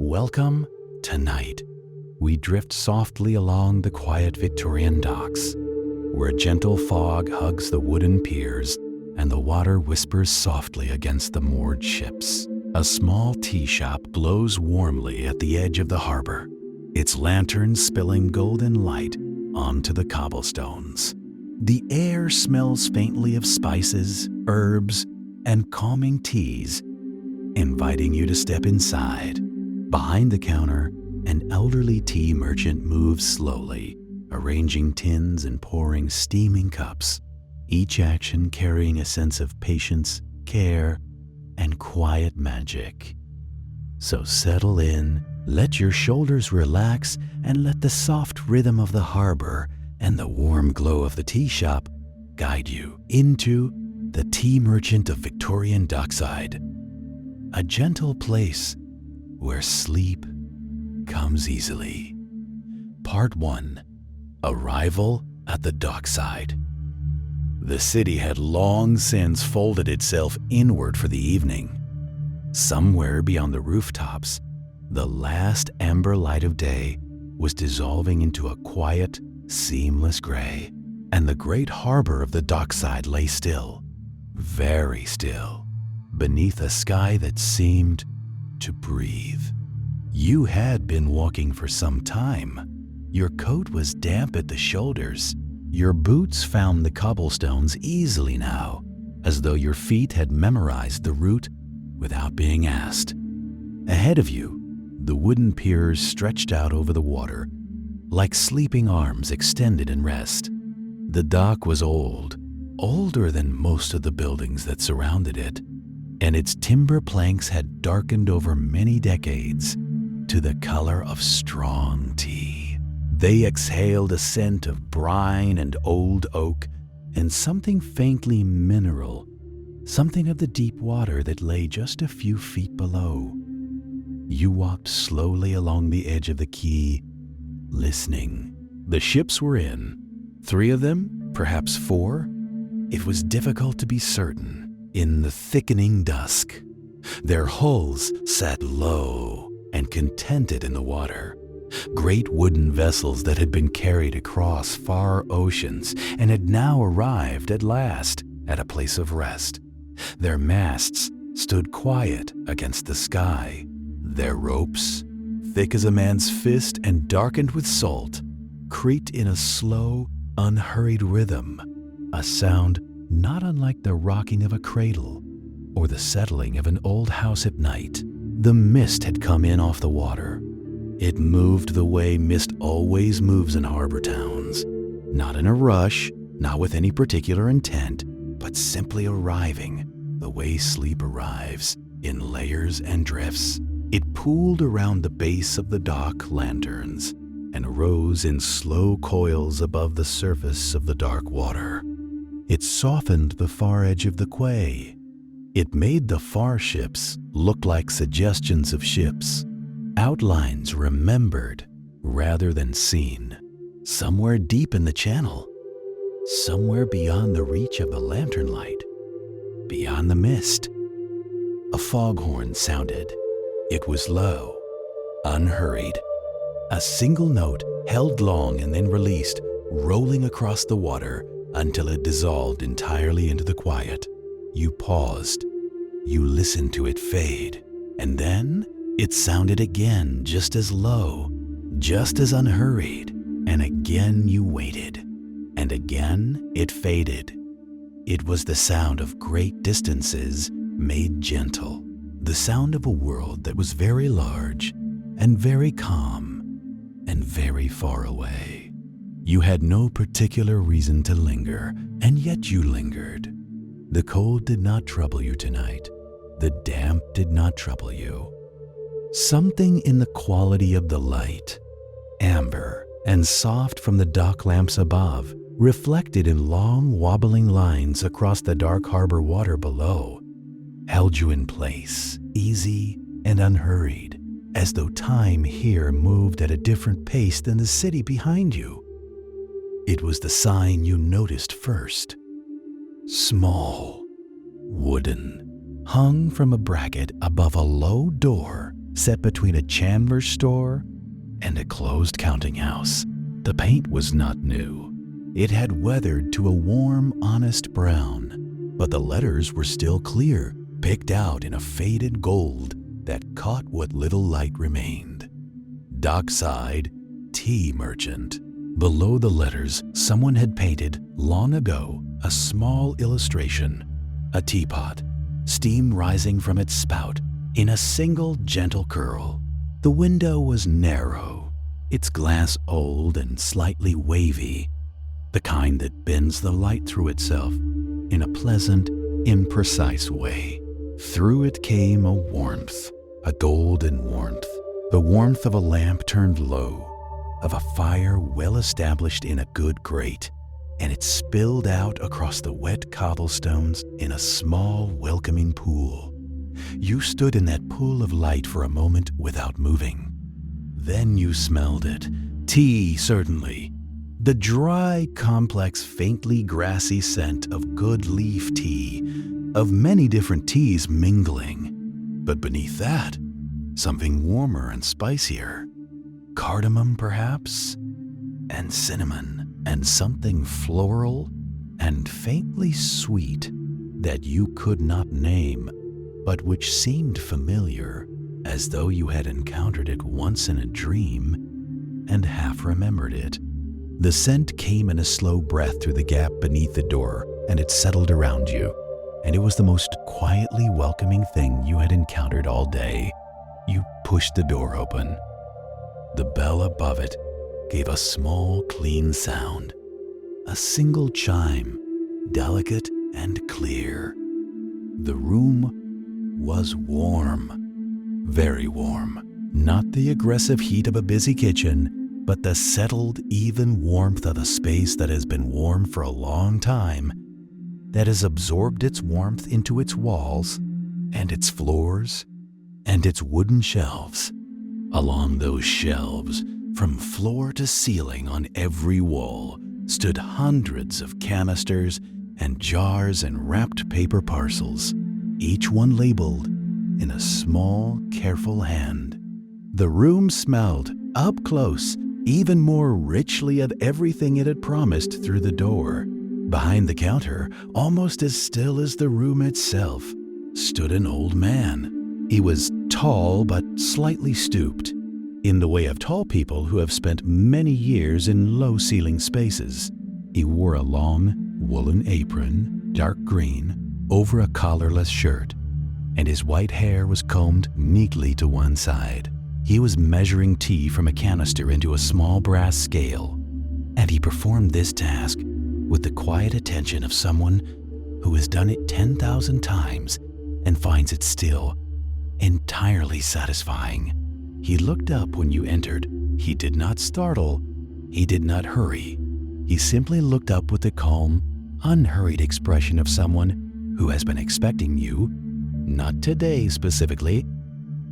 Welcome. Tonight, we drift softly along the quiet Victorian docks, where a gentle fog hugs the wooden piers and the water whispers softly against the moored ships. A small tea shop glows warmly at the edge of the harbor, its lanterns spilling golden light onto the cobblestones. The air smells faintly of spices, herbs, and calming teas, inviting you to step inside. Behind the counter, an elderly tea merchant moves slowly, arranging tins and pouring steaming cups, each action carrying a sense of patience, care, and quiet magic. So settle in, let your shoulders relax, and let the soft rhythm of the harbor and the warm glow of the tea shop guide you into the Tea Merchant of Victorian Dockside, a gentle place where sleep comes easily. Part 1. Arrival at the dockside. The city had long since folded itself inward for the evening. Somewhere beyond the rooftops, the last amber light of day was dissolving into a quiet, seamless gray, and the great harbor of the dockside lay still, very still, beneath a sky that seemed to breathe. You had been walking for some time. Your coat was damp at the shoulders. Your boots found the cobblestones easily now, as though your feet had memorized the route without being asked. Ahead of you, the wooden piers stretched out over the water, like sleeping arms extended in rest. The dock was old, older than most of the buildings that surrounded it, and its timber planks had darkened over many decades to the color of strong tea. They exhaled a scent of brine and old oak and something faintly mineral, something of the deep water that lay just a few feet below. You walked slowly along the edge of the quay, listening. The ships were in. 3 of them, perhaps 4. It was difficult to be certain. In the thickening dusk, their hulls sat low and contented in the water. Great wooden vessels that had been carried across far oceans and had now arrived at last at a place of rest. Their masts stood quiet against the sky. Their ropes, thick as a man's fist and darkened with salt, creaked in a slow, unhurried rhythm, a sound not unlike the rocking of a cradle or the settling of an old house at night. The mist had come in off the water. It moved the way mist always moves in harbor towns, not in a rush, not with any particular intent, but simply arriving the way sleep arrives, in layers and drifts. It pooled around the base of the dock lanterns and rose in slow coils above the surface of the dark water. It softened the far edge of the quay. It made the far ships look like suggestions of ships, outlines remembered rather than seen, somewhere deep in the channel, somewhere beyond the reach of the lantern light, beyond the mist. A foghorn sounded. It was low, unhurried, a single note held long and then released, rolling across the water until it dissolved entirely into the quiet. You paused. You listened to it fade, and then it sounded again, just as low, just as unhurried, and again you waited, and again it faded. It was the sound of great distances made gentle, the sound of a world that was very large and very calm and very far away. You had no particular reason to linger, and yet you lingered. The cold did not trouble you tonight. The damp did not trouble you. Something in the quality of the light, amber and soft from the dock lamps above, reflected in long wobbling lines across the dark harbor water below, held you in place, easy and unhurried, as though time here moved at a different pace than the city behind you. It was the sign you noticed first. Small, wooden, hung from a bracket above a low door set between a chandler's store and a closed counting house. The paint was not new. It had weathered to a warm, honest brown, but the letters were still clear, picked out in a faded gold that caught what little light remained. Dockside Tea Merchant. Below the letters, someone had painted, long ago, a small illustration. A teapot, steam rising from its spout in a single gentle curl. The window was narrow, its glass old and slightly wavy, the kind that bends the light through itself in a pleasant, imprecise way. Through it came a warmth, a golden warmth, the warmth of a lamp turned low, of a fire well established in a good grate, and it spilled out across the wet cobblestones in a small, welcoming pool. You stood in that pool of light for a moment without moving. Then you smelled it. Tea, certainly. The dry, complex, faintly grassy scent of good leaf tea, of many different teas mingling. But beneath that, something warmer and spicier. Cardamom, perhaps? And cinnamon, and something floral and faintly sweet that you could not name, but which seemed familiar, as though you had encountered it once in a dream and half remembered it. The scent came in a slow breath through the gap beneath the door, and it settled around you, and it was the most quietly welcoming thing you had encountered all day. You pushed the door open. The bell above it gave a small, clean sound, a single chime, delicate and clear. The room was warm, very warm. Not the aggressive heat of a busy kitchen, but the settled, even warmth of a space that has been warm for a long time, that has absorbed its warmth into its walls and its floors and its wooden shelves. Along those shelves, from floor to ceiling on every wall, stood hundreds of canisters and jars and wrapped paper parcels, each one labeled in a small, careful hand. The room smelled, up close, even more richly of everything it had promised through the door. Behind the counter, almost as still as the room itself, stood an old man. He was tall but slightly stooped, in the way of tall people who have spent many years in low-ceiling spaces. He wore a long, woolen apron, dark green, over a collarless shirt, and his white hair was combed neatly to one side. He was measuring tea from a canister into a small brass scale, and he performed this task with the quiet attention of someone who has done it 10,000 times and finds it still entirely satisfying. He looked up when you entered. He did not startle. He did not hurry. He simply looked up with the calm, unhurried expression of someone who has been expecting you, not today specifically,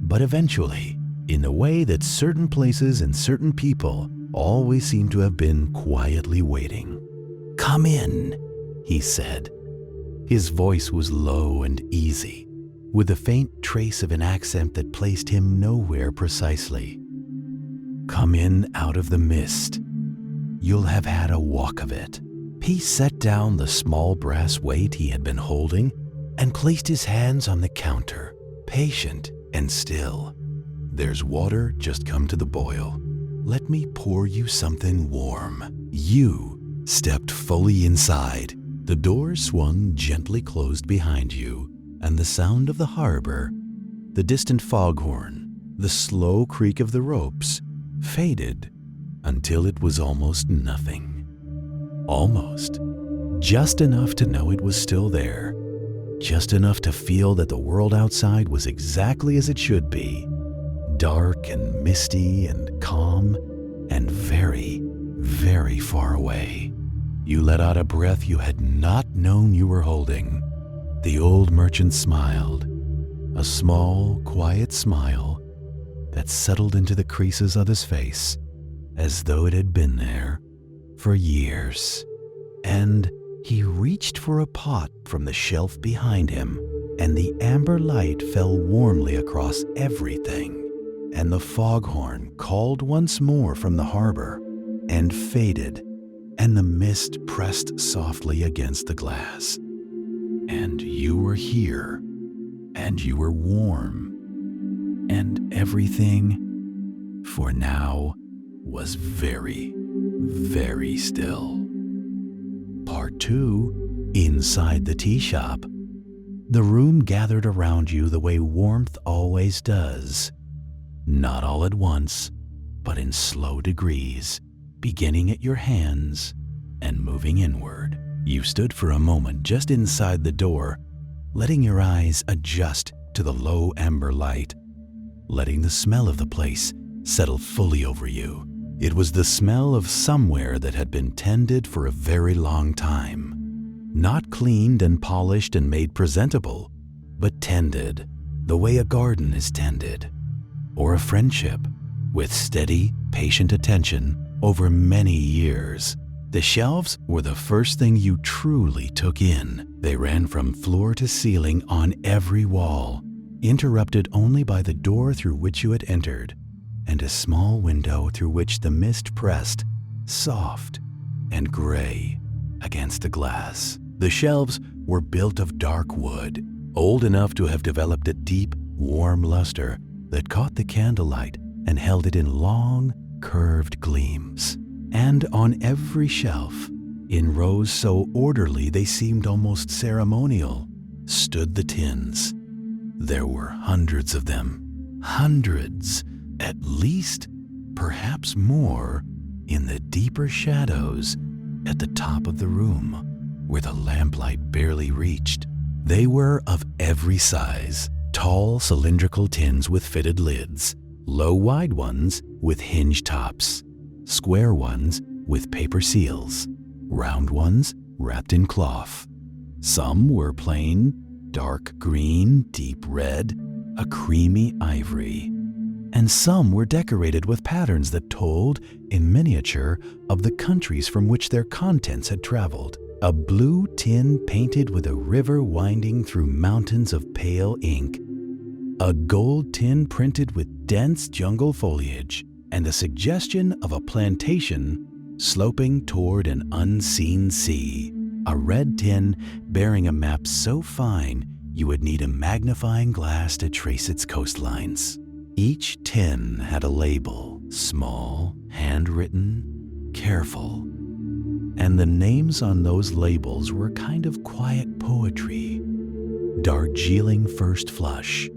but eventually, in the way that certain places and certain people always seem to have been quietly waiting. "Come in," he said. His voice was low and easy, with a faint trace of an accent that placed him nowhere precisely. "Come in out of the mist. You'll have had a walk of it." He set down the small brass weight he had been holding and placed his hands on the counter, patient and still. "There's water just come to the boil. Let me pour you something warm." You stepped fully inside. The door swung gently closed behind you, and the sound of the harbor, the distant foghorn, the slow creak of the ropes faded until it was almost nothing. Almost. Just enough to know it was still there. Just enough to feel that the world outside was exactly as it should be. Dark and misty and calm and very, very far away. You let out a breath you had not known you were holding. The old merchant smiled, a small, quiet smile that settled into the creases of his face as though it had been there for years. And he reached for a pot from the shelf behind him, and the amber light fell warmly across everything. and the foghorn called once more from the harbor and faded, and the mist pressed softly against the glass. And you were here, and you were warm, and everything, for now, was very, very still. Part 2, inside the tea shop. The room gathered around you the way warmth always does. Not all at once, but in slow degrees, beginning at your hands and moving inward. You stood for a moment just inside the door, letting your eyes adjust to the low amber light, letting the smell of the place settle fully over you. It was the smell of somewhere that had been tended for a very long time. Not cleaned and polished and made presentable, but tended the way a garden is tended, or a friendship, with steady, patient attention over many years. The shelves were the first thing you truly took in. They ran from floor to ceiling on every wall, interrupted only by the door through which you had entered, and a small window through which the mist pressed, soft and gray, against the glass. The shelves were built of dark wood, old enough to have developed a deep, warm luster that caught the candlelight and held it in long, curved gleams. And on every shelf, in rows so orderly they seemed almost ceremonial, stood the tins. There were hundreds of them, hundreds, at least, perhaps more, in the deeper shadows at the top of the room, where the lamplight barely reached. They were of every size, tall cylindrical tins with fitted lids, low wide ones with hinge tops, square ones with paper seals, round ones wrapped in cloth. Some were plain, dark green, deep red, a creamy ivory, and some were decorated with patterns that told, in miniature, of the countries from which their contents had traveled. A blue tin painted with a river winding through mountains of pale ink, a gold tin printed with dense jungle foliage, and the suggestion of a plantation sloping toward an unseen sea. A red tin bearing a map so fine you would need a magnifying glass to trace its coastlines. Each tin had a label, small, handwritten, careful. And the names on those labels were a kind of quiet poetry. Darjeeling First Flush,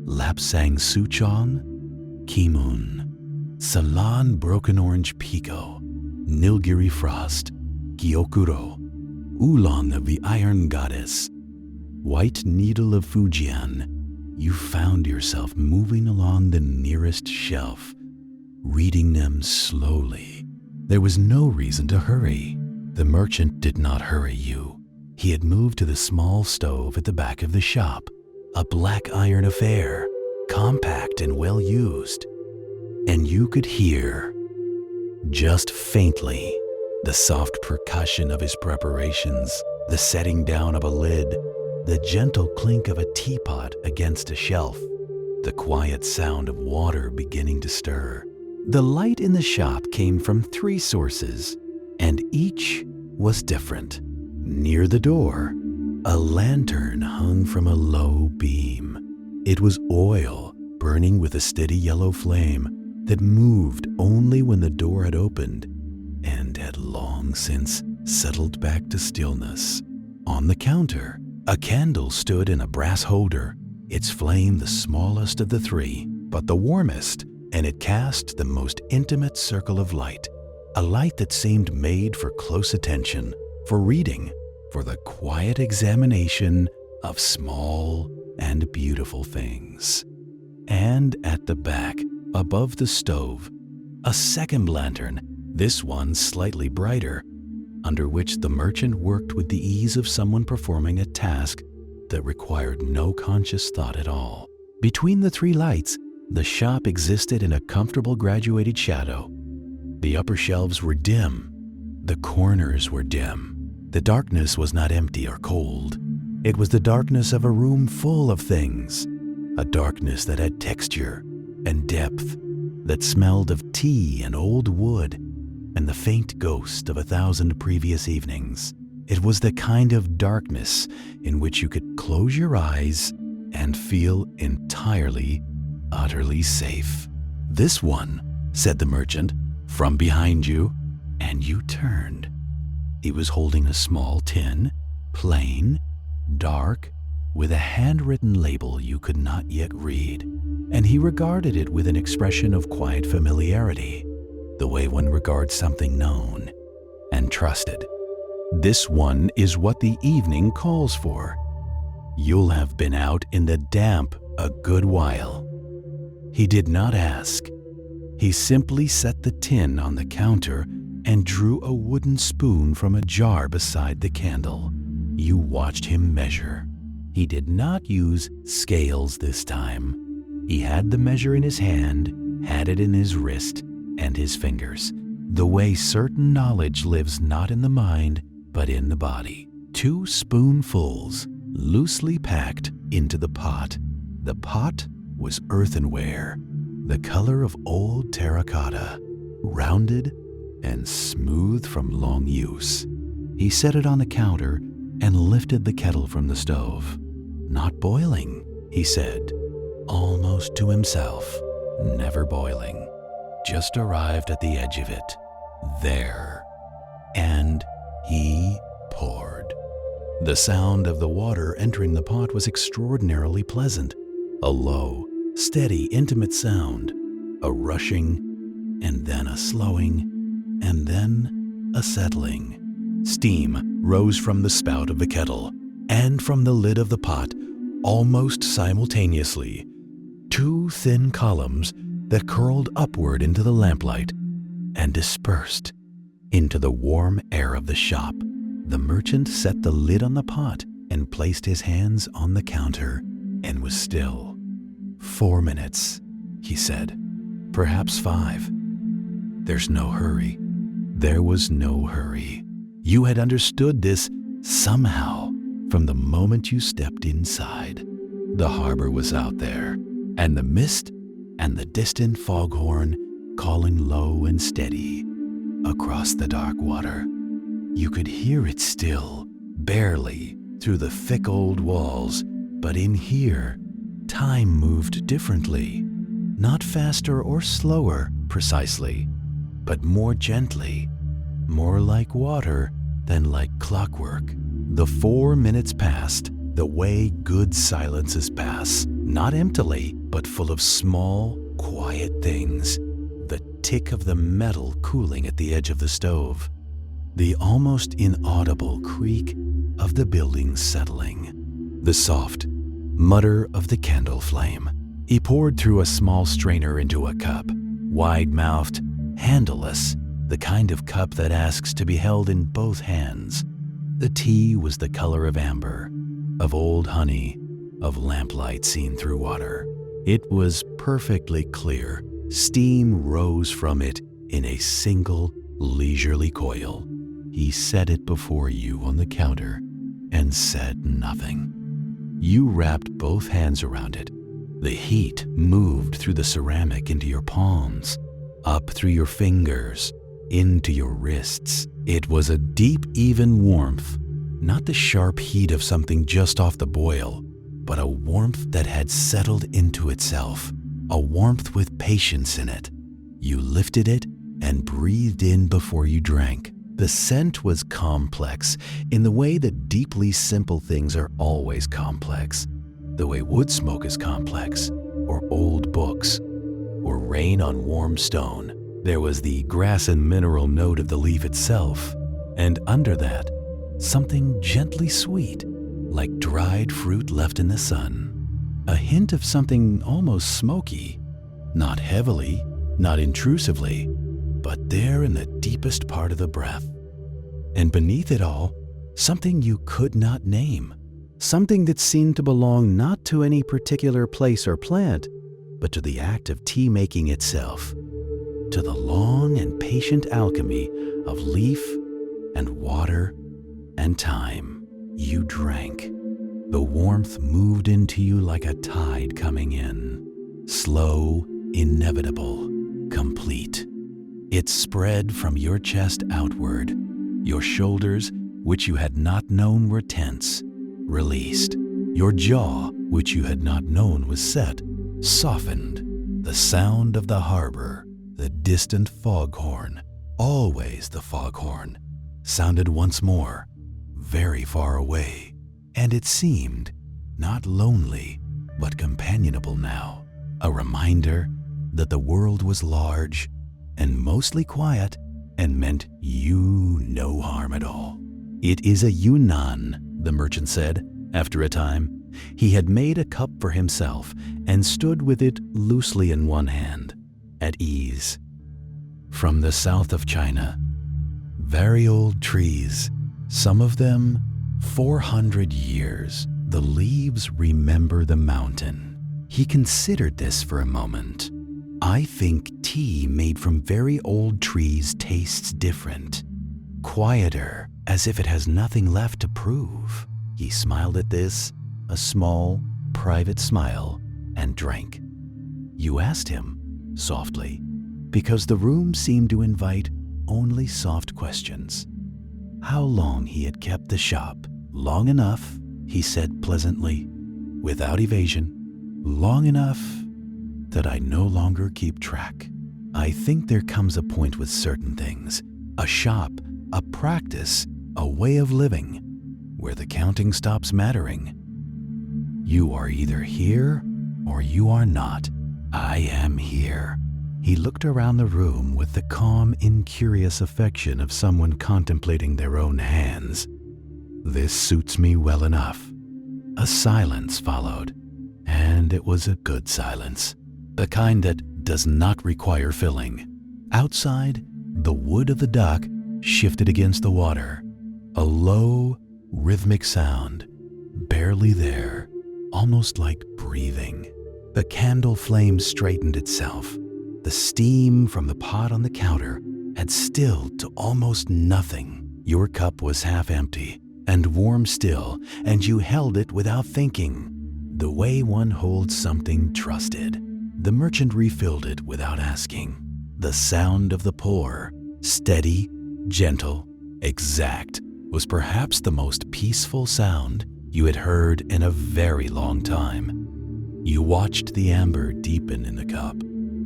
Lapsang Souchong, Kimun, Ceylon Broken Orange Pico, Nilgiri Frost, Gyokuro, Oolong of the Iron Goddess, White Needle of Fujian. You found yourself moving along the nearest shelf, reading them slowly. There was no reason to hurry. The merchant did not hurry you. He had moved to the small stove at the back of the shop, a black iron affair, compact and well used. And you could hear, just faintly, the soft percussion of his preparations, the setting down of a lid, the gentle clink of a teapot against a shelf, the quiet sound of water beginning to stir. The light in the shop came from 3 sources, and each was different. Near the door, a lantern hung from a low beam. It was oil burning with a steady yellow flame that moved only when the door had opened and had long since settled back to stillness. On the counter, a candle stood in a brass holder, its flame the smallest of the 3, but the warmest, and it cast the most intimate circle of light, a light that seemed made for close attention, for reading, for the quiet examination of small and beautiful things. And at the back, above the stove, a second lantern, this one slightly brighter, under which the merchant worked with the ease of someone performing a task that required no conscious thought at all. Between the 3 lights, the shop existed in a comfortable graduated shadow. The upper shelves were dim. The corners were dim. The darkness was not empty or cold. It was the darkness of a room full of things, a darkness that had texture, and depth that smelled of tea and old wood and the faint ghost of 1,000 previous evenings. It was the kind of darkness in which you could close your eyes and feel entirely, utterly safe. "This one," said the merchant, "from behind you," and you turned. He was holding a small tin, plain, dark, with a handwritten label you could not yet read, and he regarded it with an expression of quiet familiarity, the way one regards something known and trusted. "This one is what the evening calls for. You'll have been out in the damp a good while." He did not ask. He simply set the tin on the counter and drew a wooden spoon from a jar beside the candle. You watched him measure. He did not use scales this time. He had the measure in his hand, had it in his wrist and his fingers, the way certain knowledge lives not in the mind, but in the body. 2 spoonfuls, loosely packed into the pot. The pot was earthenware, the color of old terracotta, rounded and smooth from long use. He set it on the counter and lifted the kettle from the stove. "Not boiling," he said, almost to himself. "Never boiling. Just arrived at the edge of it. There." And he poured. The sound of the water entering the pot was extraordinarily pleasant. A low, steady, intimate sound, a rushing, and then a slowing, and then a settling. Steam rose from the spout of the kettle and from the lid of the pot almost simultaneously. 2 thin columns that curled upward into the lamplight and dispersed into the warm air of the shop. The merchant set the lid on the pot and placed his hands on the counter and was still. 4 minutes, he said. Perhaps 5. There's no hurry. There was no hurry. You had understood this somehow from the moment you stepped inside. The harbor was out there, and the mist and the distant foghorn calling low and steady across the dark water. You could hear it still, barely, through the thick old walls, but in here, time moved differently. Not faster or slower, precisely, but more gently, more like water than like clockwork. The 4 minutes passed the way good silences pass, not emptily, but full of small, quiet things. The tick of the metal cooling at the edge of the stove, the almost inaudible creak of the building settling, the soft mutter of the candle flame. He poured through a small strainer into a cup, wide-mouthed, handleless, the kind of cup that asks to be held in both hands. The tea was the color of amber, of old honey, of lamplight seen through water. It was perfectly clear. Steam rose from it in a single, leisurely coil. He set it before you on the counter and said nothing. You wrapped both hands around it. The heat moved through the ceramic into your palms, up through your fingers, into your wrists. It was a deep, even warmth, not the sharp heat of something just off the boil, but a warmth that had settled into itself, a warmth with patience in it. You lifted it and breathed in before you drank. The scent was complex in the way that deeply simple things are always complex, the way wood smoke is complex, or old books, or rain on warm stone. There was the grass and mineral note of the leaf itself, and under that, something gently sweet, like dried fruit left in the sun. A hint of something almost smoky, not heavily, not intrusively, but there in the deepest part of the breath. And beneath it all, something you could not name, something that seemed to belong not to any particular place or plant, but to the act of tea making itself, to the long and patient alchemy of leaf and water and time. You drank. The warmth moved into you like a tide coming in, slow inevitable, complete. It spread from your chest outward. Your shoulders, which you had not known were tense, released. Your jaw, which you had not known was set, softened. The sound of the harbor, the distant foghorn, always the foghorn, sounded once more, very far away, and it seemed not lonely, but companionable now, a reminder that the world was large and mostly quiet and meant you no harm at all. "It is a Yunnan," the merchant said, after a time. He had made a cup for himself and stood with it loosely in one hand, at ease. "From the south of China. Very old trees, some of them 400 years. The leaves remember the mountain." He considered this for a moment. "I think tea made from very old trees tastes different, quieter, as if it has nothing left to prove." He smiled at this, a small, private smile, and drank. "You asked him," softly, because the room seemed to invite only soft questions, how long he had kept the shop. "Long enough," he said pleasantly, without evasion. "Long enough that I no longer keep track. I think there comes a point with certain things, a shop, a practice, a way of living, where the counting stops mattering. You are either here or you are not. I am here." He looked around the room with the calm, incurious affection of someone contemplating their own hands. "This suits me well enough." A silence followed, and it was a good silence, the kind that does not require filling. Outside, the wood of the dock shifted against the water, a low, rhythmic sound, barely there, almost like breathing. The candle flame straightened itself. The steam from the pot on the counter had stilled to almost nothing. Your cup was half empty and warm still, and you held it without thinking, the way one holds something trusted. The merchant refilled it without asking. The sound of the pour, steady, gentle, exact, was perhaps the most peaceful sound you had heard in a very long time. You watched the amber deepen in the cup.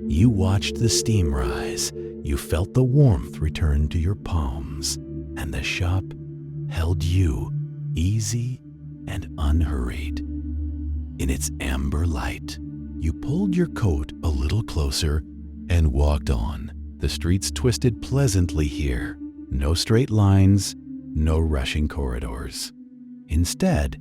You watched the steam rise. You felt the warmth return to your palms, and the shop held you, easy and unhurried, in its amber light. You pulled your coat a little closer and walked on. The streets twisted pleasantly here. No straight lines, no rushing corridors. Instead,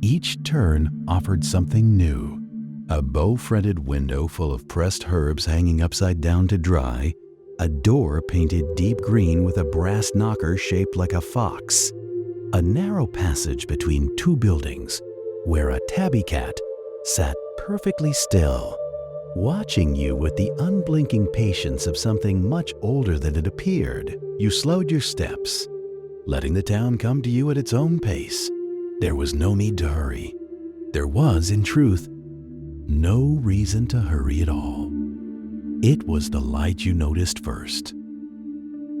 each turn offered something new. A bow-fronted window full of pressed herbs hanging upside down to dry, a door painted deep green with a brass knocker shaped like a fox, a narrow passage between two buildings where a tabby cat sat perfectly still, watching you with the unblinking patience of something much older than it appeared. You slowed your steps, letting the town come to you at its own pace. There was no need to hurry. There was, in truth, no reason to hurry at all. It was the light you noticed first.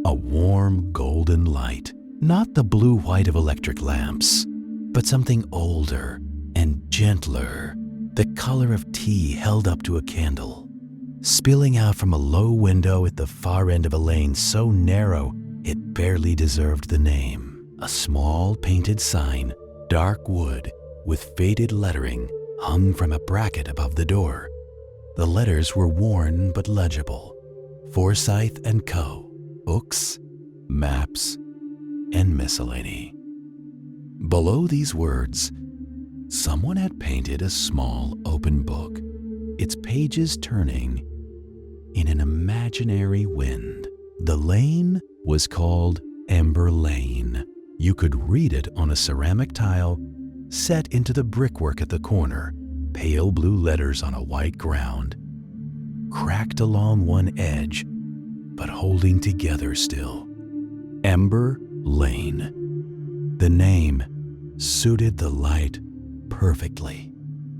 A warm golden light, not the blue-white of electric lamps, but something older and gentler, the color of tea held up to a candle, spilling out from a low window at the far end of a lane so narrow it barely deserved the name. A small painted sign, dark wood, with faded lettering, hung from a bracket above the door. The letters were worn but legible. Forsyth & Co. Books, maps, and miscellany. Below these words, someone had painted a small open book, its pages turning in an imaginary wind. The lane was called Amber Lane. You could read it on a ceramic tile set into the brickwork at the corner, pale blue letters on a white ground, cracked along one edge, but holding together still. Amber Lane. The name suited the light perfectly.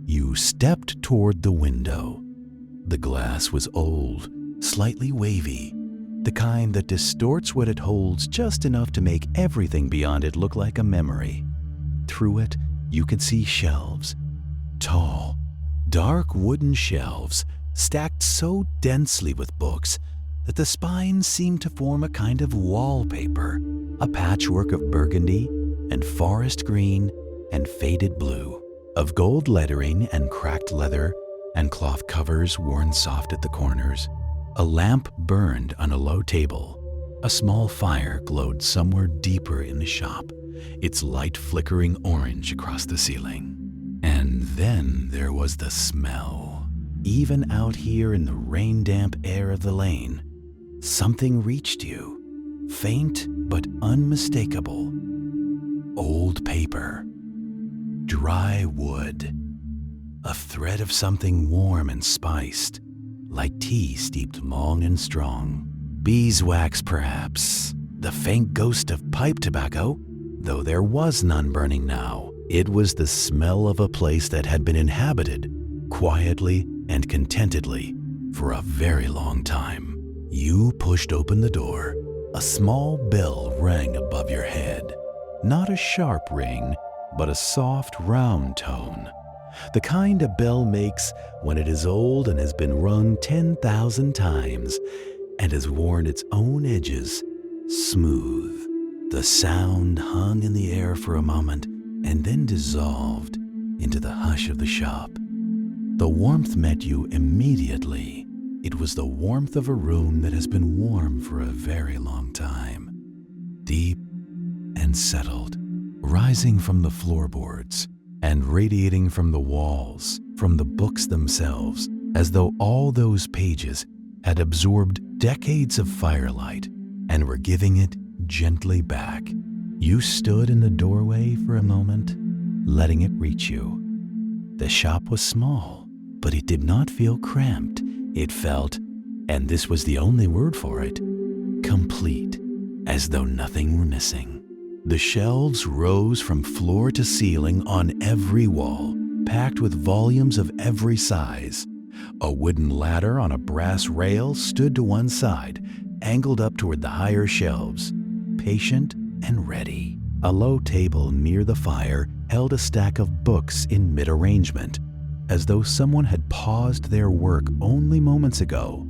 You stepped toward the window. The glass was old, slightly wavy, the kind that distorts what it holds just enough to make everything beyond it look like a memory. Through it, you could see shelves. Tall, dark wooden shelves stacked so densely with books that the spines seemed to form a kind of wallpaper, a patchwork of burgundy and forest green and faded blue, of gold lettering and cracked leather and cloth covers worn soft at the corners. A lamp burned on a low table. A small fire glowed somewhere deeper in the shop, its light flickering orange across the ceiling. And then there was the smell. Even out here in the rain-damp air of the lane, something reached you, faint but unmistakable. Old paper, dry wood, a thread of something warm and spiced, like tea steeped long and strong. Beeswax, perhaps, the faint ghost of pipe tobacco, though there was none burning now. It was the smell of a place that had been inhabited, quietly and contentedly, for a very long time. You pushed open the door. A small bell rang above your head. Not a sharp ring, but a soft, round tone. The kind a bell makes when it is old and has been rung 10,000 times and has worn its own edges smooth. The sound hung in the air for a moment and then dissolved into the hush of the shop. The warmth met you immediately. It was the warmth of a room that has been warm for a very long time. Deep and settled, rising from the floorboards and radiating from the walls, from the books themselves, as though all those pages had absorbed decades of firelight and were giving it gently back. You stood in the doorway for a moment, letting it reach you. The shop was small, but it did not feel cramped. It felt, and this was the only word for it, complete, as though nothing were missing. The shelves rose from floor to ceiling on every wall, packed with volumes of every size. A wooden ladder on a brass rail stood to one side, angled up toward the higher shelves, patient and ready. A low table near the fire held a stack of books in mid-arrangement, as though someone had paused their work only moments ago.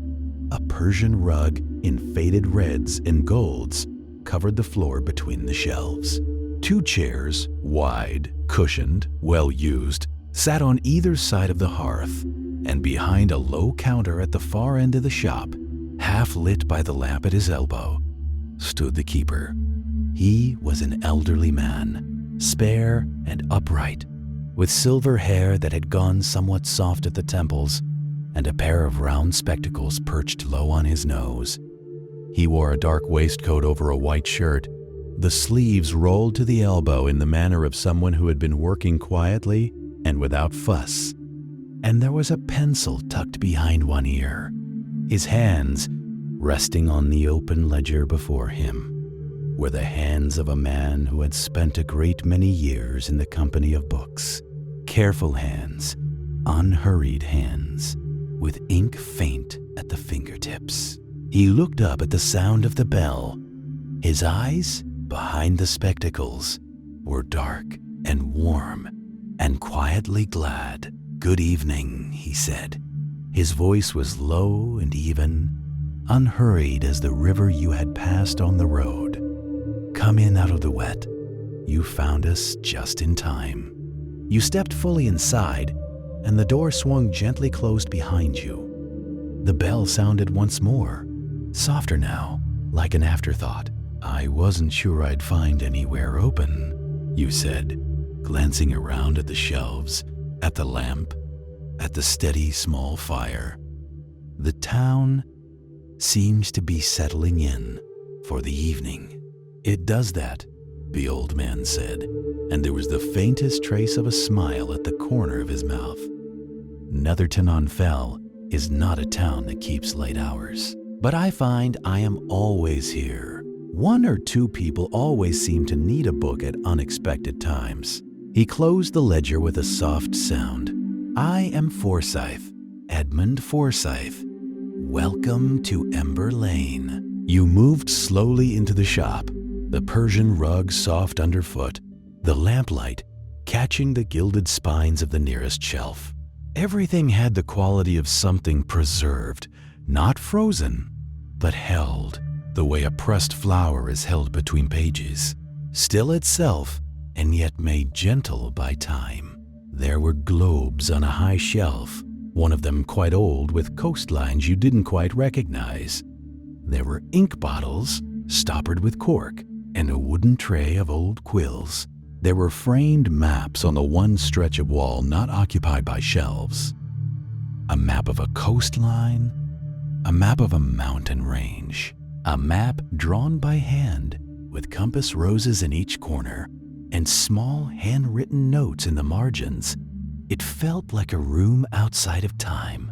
A Persian rug in faded reds and golds covered the floor between the shelves. Two chairs, wide, cushioned, well-used, sat on either side of the hearth, and behind a low counter at the far end of the shop, half lit by the lamp at his elbow, stood the keeper. He was an elderly man, spare and upright, with silver hair that had gone somewhat soft at the temples and a pair of round spectacles perched low on his nose. He wore a dark waistcoat over a white shirt, the sleeves rolled to the elbow in the manner of someone who had been working quietly and without fuss. And there was a pencil tucked behind one ear, his hands resting on the open ledger before him were the hands of a man who had spent a great many years in the company of books. Careful hands, unhurried hands, with ink faint at the fingertips. He looked up at the sound of the bell. His eyes, behind the spectacles, were dark and warm and quietly glad. "Good evening," he said. His voice was low and even, unhurried as the river you had passed on the road. "Come in out of the wet. You found us just in time." You stepped fully inside, and the door swung gently closed behind you. The bell sounded once more, softer now, like an afterthought. "I wasn't sure I'd find anywhere open," you said, glancing around at the shelves, at the lamp, at the steady small fire. "The town seems to be settling in for the evening." "It does that," the old man said, and there was the faintest trace of a smile at the corner of his mouth. "Netherton-on-Fell is not a town that keeps late hours, but I find I am always here. One or two people always seem to need a book at unexpected times." He closed the ledger with a soft sound. "I am Forsyth, Edmund Forsyth. Welcome to Ember Lane. You moved slowly into the shop, the Persian rug soft underfoot, the lamplight catching the gilded spines of the nearest shelf. Everything had the quality of something preserved, not frozen, but held, the way a pressed flower is held between pages, still itself and yet made gentle by time. There were globes on a high shelf, one of them quite old with coastlines you didn't quite recognize. There were ink bottles, stoppered with cork, and a wooden tray of old quills. There were framed maps on the one stretch of wall not occupied by shelves. A map of a coastline, a map of a mountain range, a map drawn by hand with compass roses in each corner and small handwritten notes in the margins. It felt like a room outside of time,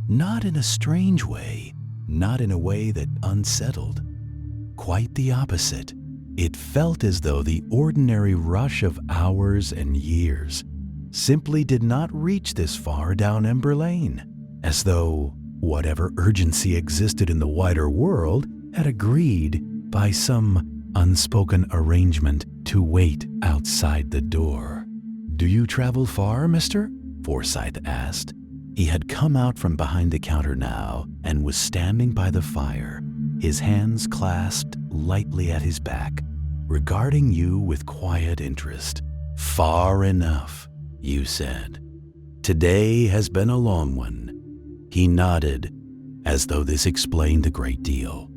not in a strange way, not in a way that unsettled. Quite the opposite. It felt as though the ordinary rush of hours and years simply did not reach this far down Ember Lane, as though whatever urgency existed in the wider world had agreed by some unspoken arrangement to wait outside the door. "Do you travel far, mister?" Forsyth asked. He had come out from behind the counter now and was standing by the fire, his hands clasped lightly at his back, regarding you with quiet interest. "Far enough," you said. "Today has been a long one." He nodded, as though this explained a great deal.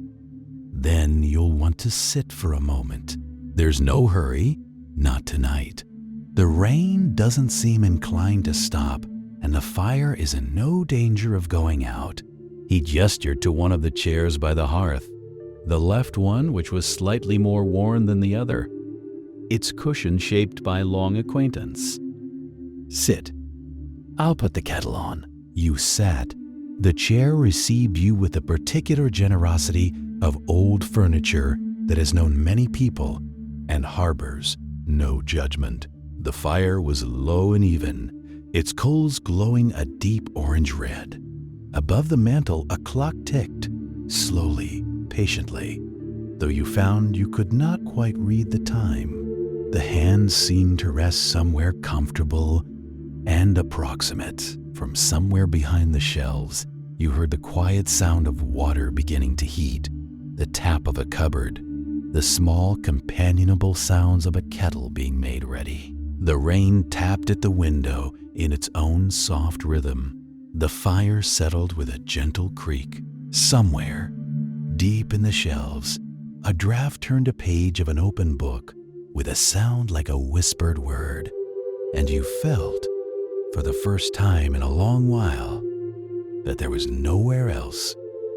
"Then you'll want to sit for a moment. There's no hurry, not tonight. The rain doesn't seem inclined to stop, and the fire is in no danger of going out." He gestured to one of the chairs by the hearth, the left one which was slightly more worn than the other, its cushion shaped by long acquaintance. "Sit. I'll put the kettle on." You sat. The chair received you with the particular generosity of old furniture that has known many people and harbors no judgment. The fire was low and even, its coals glowing a deep orange red. Above the mantel, a clock ticked, slowly, patiently, though you found you could not quite read the time. The hands seemed to rest somewhere comfortable and approximate. From somewhere behind the shelves, you heard the quiet sound of water beginning to heat, the tap of a cupboard, the small companionable sounds of a kettle being made ready. The rain tapped at the window in its own soft rhythm. The fire settled with a gentle creak. Somewhere, deep in the shelves, a draft turned a page of an open book with a sound like a whispered word, and you felt, for the first time in a long while, that there was nowhere else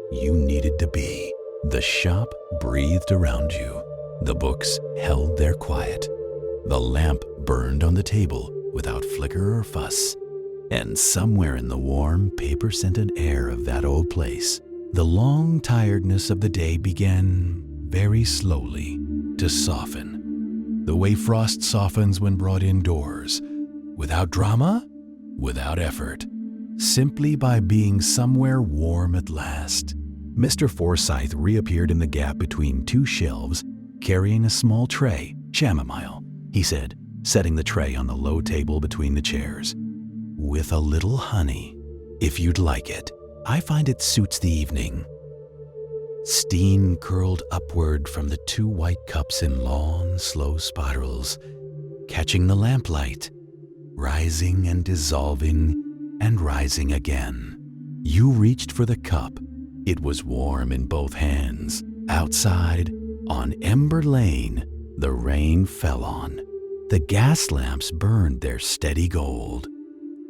you needed to be. The shop breathed around you. The books held their quiet. The lamp burned on the table without flicker or fuss. And somewhere in the warm, paper-scented air of that old place, the long tiredness of the day began, very slowly, to soften. The way frost softens when brought indoors, without drama, without effort, simply by being somewhere warm at last. Mr. Forsyth reappeared in the gap between two shelves, carrying a small tray. "Chamomile," he said, setting the tray on the low table between the chairs. "With a little honey, if you'd like it. I find it suits the evening." Steam curled upward from the two white cups in long, slow spirals, catching the lamplight, rising and dissolving and rising again. You reached for the cup. It was warm in both hands. Outside, on Ember Lane, the rain fell on. The gas lamps burned their steady gold.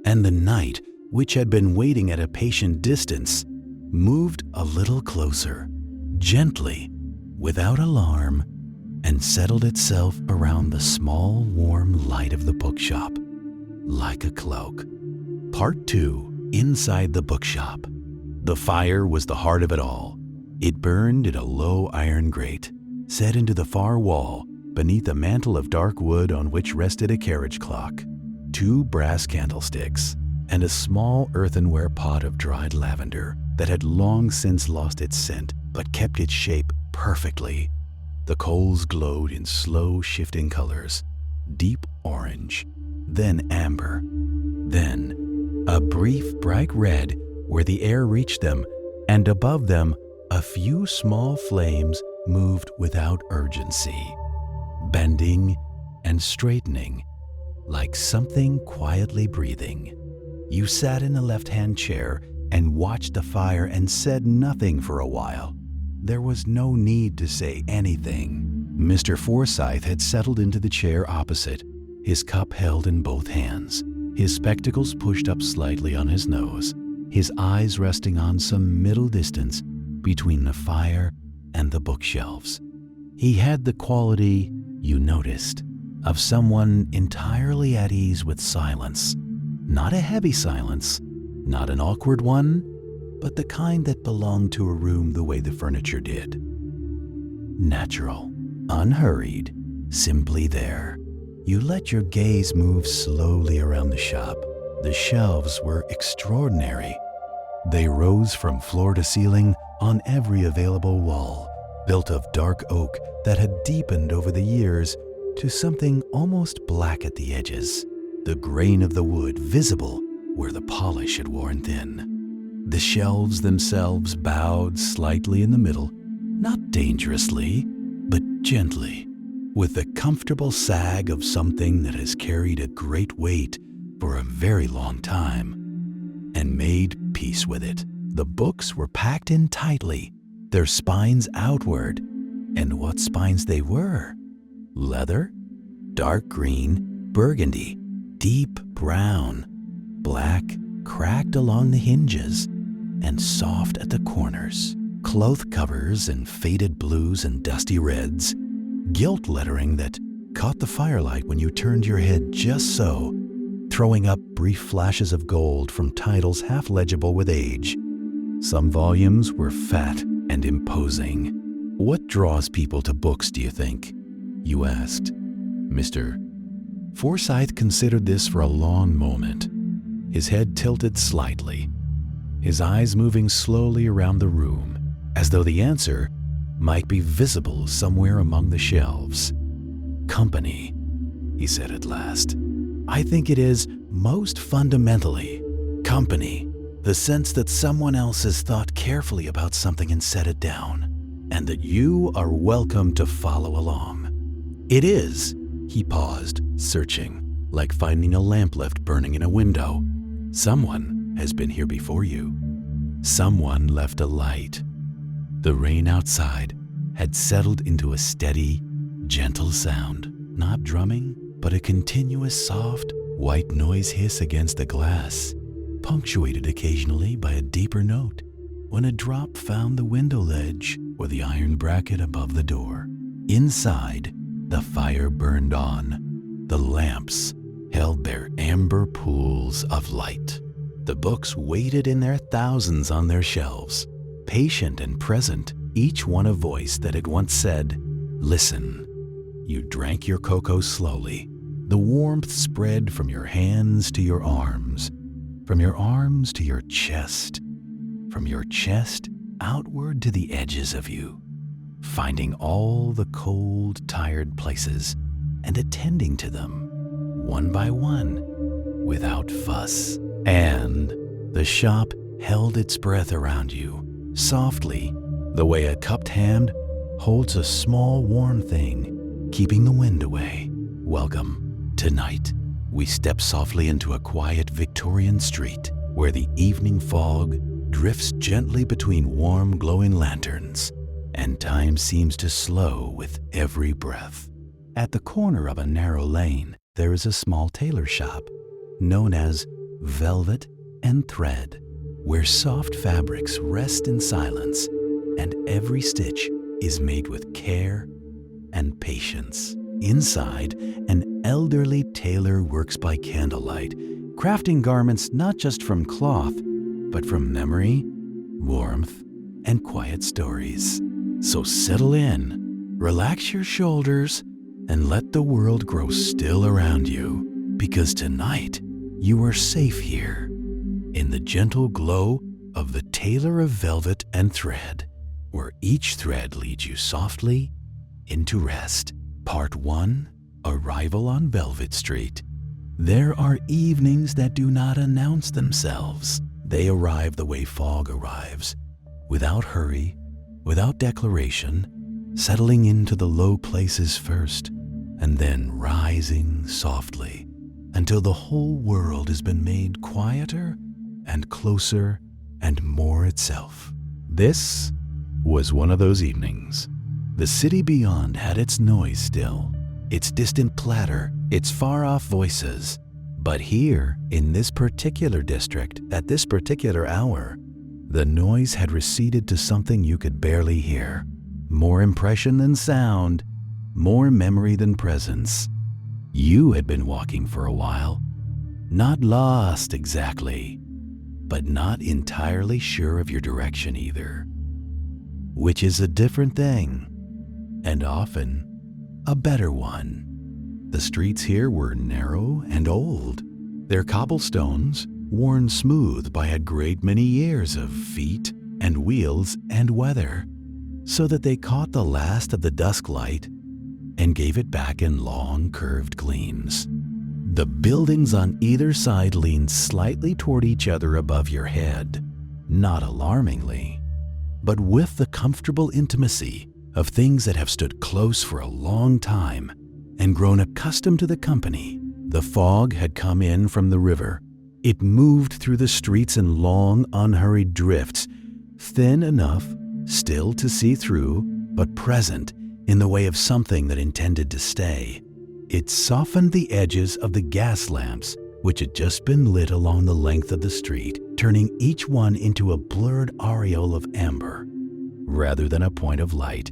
And the night, which had been waiting at a patient distance, moved a little closer, gently, without alarm, and settled itself around the small, warm light of the bookshop, like a cloak. Part 2, inside the bookshop. The fire was the heart of it all. It burned in a low iron grate, set into the far wall, beneath a mantel of dark wood on which rested a carriage clock, 2 brass candlesticks, and a small earthenware pot of dried lavender that had long since lost its scent but kept its shape perfectly. The coals glowed in slow shifting colors, deep orange, then amber, then a brief bright red where the air reached them, and above them a few small flames moved without urgency, bending and straightening like something quietly breathing. You sat in a left-hand chair and watched the fire and said nothing for a while. There was no need to say anything. Mr. Forsyth had settled into the chair opposite, his cup held in both hands, his spectacles pushed up slightly on his nose, his eyes resting on some middle distance between the fire and the bookshelves. He had the quality, you noticed, of someone entirely at ease with silence. Not a heavy silence, not an awkward one, but the kind that belonged to a room the way the furniture did. Natural, unhurried, simply there. You let your gaze move slowly around the shop. The shelves were extraordinary. They rose from floor to ceiling on every available wall, built of dark oak that had deepened over the years to something almost black at the edges, the grain of the wood visible where the polish had worn thin. The shelves themselves bowed slightly in the middle, not dangerously, but gently, with the comfortable sag of something that has carried a great weight for a very long time, and made peace with it. The books were packed in tightly, their spines outward, and what spines they were! Leather, dark green, burgundy, deep brown, black, cracked along the hinges, and soft at the corners. Cloth covers in faded blues and dusty reds, gilt lettering that caught the firelight when you turned your head just so, throwing up brief flashes of gold from titles half legible with age. Some volumes were fat and imposing. "What draws people to books, do you think?" you asked. Mr. Forsyth considered this for a long moment, his head tilted slightly, his eyes moving slowly around the room, as though the answer might be visible somewhere among the shelves. "Company," he said at last. "I think it is most fundamentally company, the sense that someone else has thought carefully about something and set it down, and that you are welcome to follow along. It is," he paused, searching, like finding a lamp left burning in a window. "Someone has been here before you. Someone left a light." The rain outside had settled into a steady, gentle sound, not drumming, but a continuous soft, white noise hiss against the glass, punctuated occasionally by a deeper note when a drop found the window ledge or the iron bracket above the door. Inside, the fire burned on. The lamps held their amber pools of light. The books waited in their thousands on their shelves, patient and present, each one a voice that had once said, "Listen." You drank your cocoa slowly. The warmth spread from your hands to your arms, from your arms to your chest, from your chest outward to the edges of you, finding all the cold, tired places and attending to them, one by one, without fuss. And the shop held its breath around you, softly, the way a cupped hand holds a small warm thing, keeping the wind away. Welcome. Tonight, we step softly into a quiet Victorian street where the evening fog drifts gently between warm, glowing lanterns, and time seems to slow with every breath. At the corner of a narrow lane, there is a small tailor shop, known as Velvet and Thread, where soft fabrics rest in silence, and every stitch is made with care and patience. Inside, an elderly tailor works by candlelight, crafting garments not just from cloth, but from memory, warmth, and quiet stories. So settle in, relax your shoulders, and let the world grow still around you, because tonight you are safe here in the gentle glow of the tailor of velvet and thread, where each thread leads you softly into rest. Part 1. Arrival on Velvet Street. There are evenings that do not announce themselves. They arrive the way fog arrives, without hurry, without declaration, settling into the low places first, and then rising softly until the whole world has been made quieter and closer and more itself. This was one of those evenings. The city beyond had its noise still, its distant clatter, its far-off voices. But here, in this particular district, at this particular hour, the noise had receded to something you could barely hear. More impression than sound, more memory than presence. You had been walking for a while, not lost exactly, but not entirely sure of your direction either, which is a different thing, and often a better one. The streets here were narrow and old, their cobblestones worn smooth by a great many years of feet and wheels and weather, so that they caught the last of the dusk light and gave it back in long curved gleams. The buildings on either side leaned slightly toward each other above your head, not alarmingly, but with the comfortable intimacy of things that have stood close for a long time and grown accustomed to the company. The fog had come in from the river. It moved through the streets in long, unhurried drifts, thin enough still to see through, but present in the way of something that intended to stay. It softened the edges of the gas lamps, which had just been lit along the length of the street, turning each one into a blurred aureole of amber, rather than a point of light.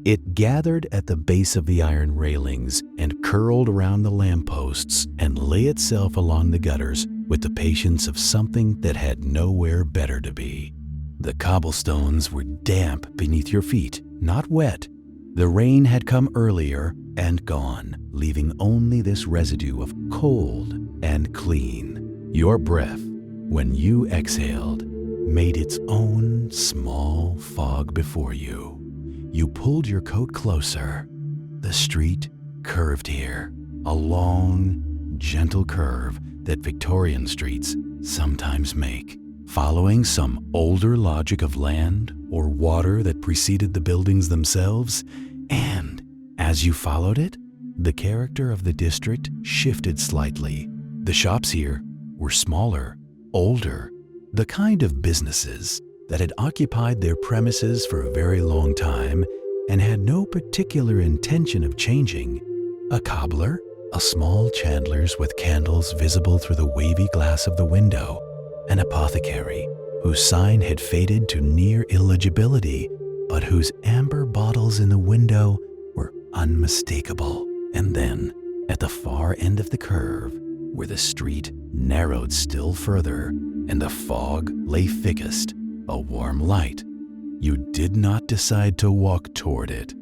It gathered at the base of the iron railings and curled around the lampposts and lay itself along the gutters with the patience of something that had nowhere better to be. The cobblestones were damp beneath your feet, not wet. The rain had come earlier and gone, leaving only this residue of cold and clean. Your breath, when you exhaled, made its own small fog before you. You pulled your coat closer. The street curved here, a long, gentle curve that Victorian streets sometimes make, following some older logic of land or water that preceded the buildings themselves. And as you followed it, the character of the district shifted slightly. The shops here were smaller, older, the kind of businesses that had occupied their premises for a very long time and had no particular intention of changing. A cobbler, a small chandler's with candles visible through the wavy glass of the window, an apothecary whose sign had faded to near illegibility, but whose amber bottles in the window were unmistakable. And then, at the far end of the curve, where the street narrowed still further and the fog lay thickest, a warm light. You did not decide to walk toward it.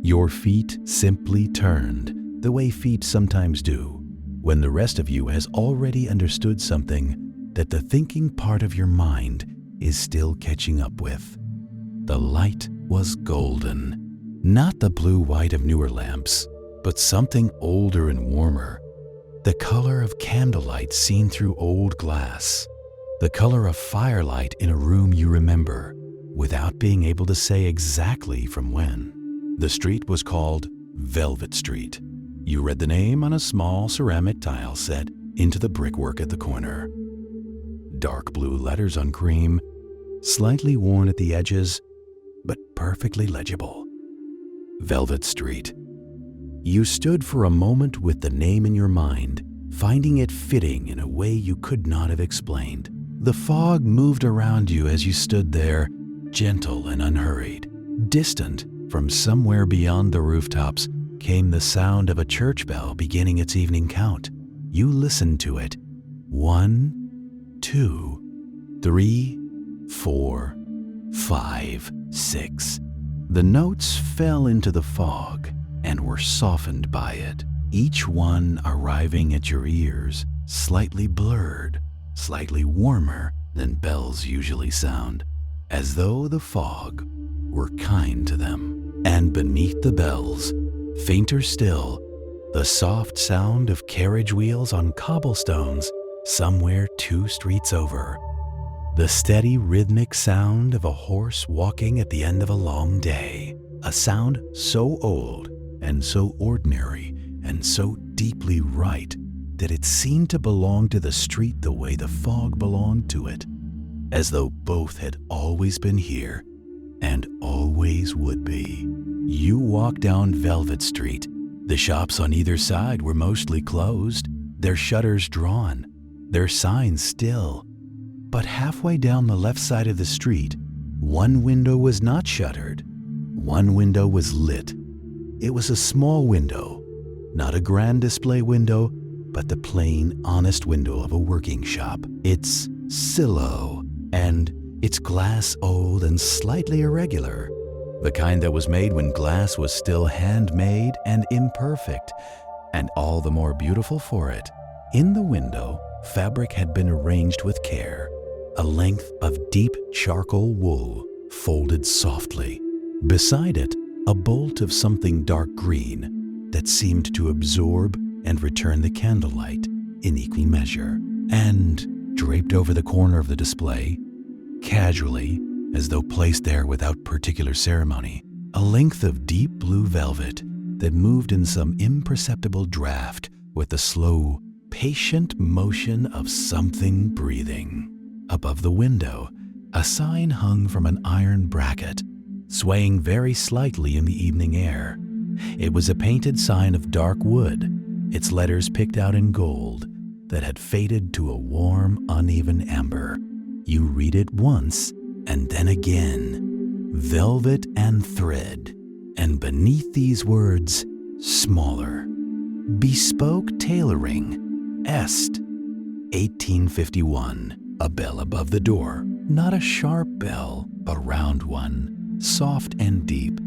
Your feet simply turned, the way feet sometimes do, when the rest of you has already understood something that the thinking part of your mind is still catching up with. The light was golden, not the blue-white of newer lamps, but something older and warmer, the color of candlelight seen through old glass, the color of firelight in a room you remember, without being able to say exactly from when. The street was called Velvet Street. You read the name on a small ceramic tile set into the brickwork at the corner. Dark blue letters on cream, slightly worn at the edges, but perfectly legible. Velvet Street. You stood for a moment with the name in your mind, finding it fitting in a way you could not have explained. The fog moved around you as you stood there, gentle and unhurried. Distant from somewhere beyond the rooftops came the sound of a church bell beginning its evening count. You listened to it. 1, 2, 3, 4, 5, 6. The notes fell into the fog and were softened by it, each one arriving at your ears, slightly blurred, slightly warmer, than bells usually sound, as though the fog were kind to them. And beneath the bells, fainter still, the soft sound of carriage wheels on cobblestones somewhere 2 streets over. The steady rhythmic sound of a horse walking at the end of a long day. A sound so old and so ordinary and so deeply right that it seemed to belong to the street the way the fog belonged to it, as though both had always been here and always would be. You walk down Velvet Street. The shops on either side were mostly closed, their shutters drawn, their signs still. But halfway down the left side of the street, one window was not shuttered. One window was lit. It was a small window, not a grand display window, but the plain, honest window of a working shop. It's silo, and its glass old and slightly irregular, the kind that was made when glass was still handmade and imperfect, and all the more beautiful for it. In the window, fabric had been arranged with care, a length of deep charcoal wool folded softly. Beside it, a bolt of something dark green that seemed to absorb and return the candlelight in equal measure. And draped over the corner of the display, casually, as though placed there without particular ceremony, a length of deep blue velvet that moved in some imperceptible draft with the slow, patient motion of something breathing. Above the window, a sign hung from an iron bracket, swaying very slightly in the evening air. It was a painted sign of dark wood, its letters picked out in gold, that had faded to a warm, uneven amber. You read it once, and then again, velvet and thread, and beneath these words, smaller, bespoke tailoring, est, 1851. A bell above the door, not a sharp bell, a round one, soft and deep,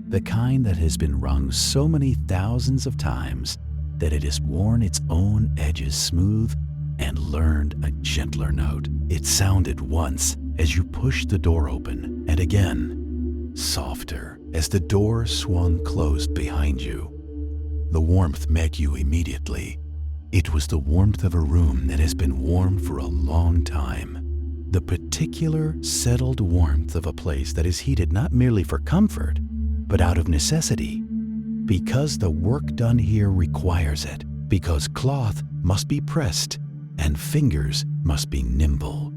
the kind that has been rung so many thousands of times that it has worn its own edges smooth and learned a gentler note. It sounded once as you pushed the door open, and again, softer as the door swung closed behind you. The warmth met you immediately. It was the warmth of a room that has been warm for a long time. The particular, settled warmth of a place that is heated not merely for comfort, but out of necessity. Because the work done here requires it. Because cloth must be pressed and fingers must be nimble.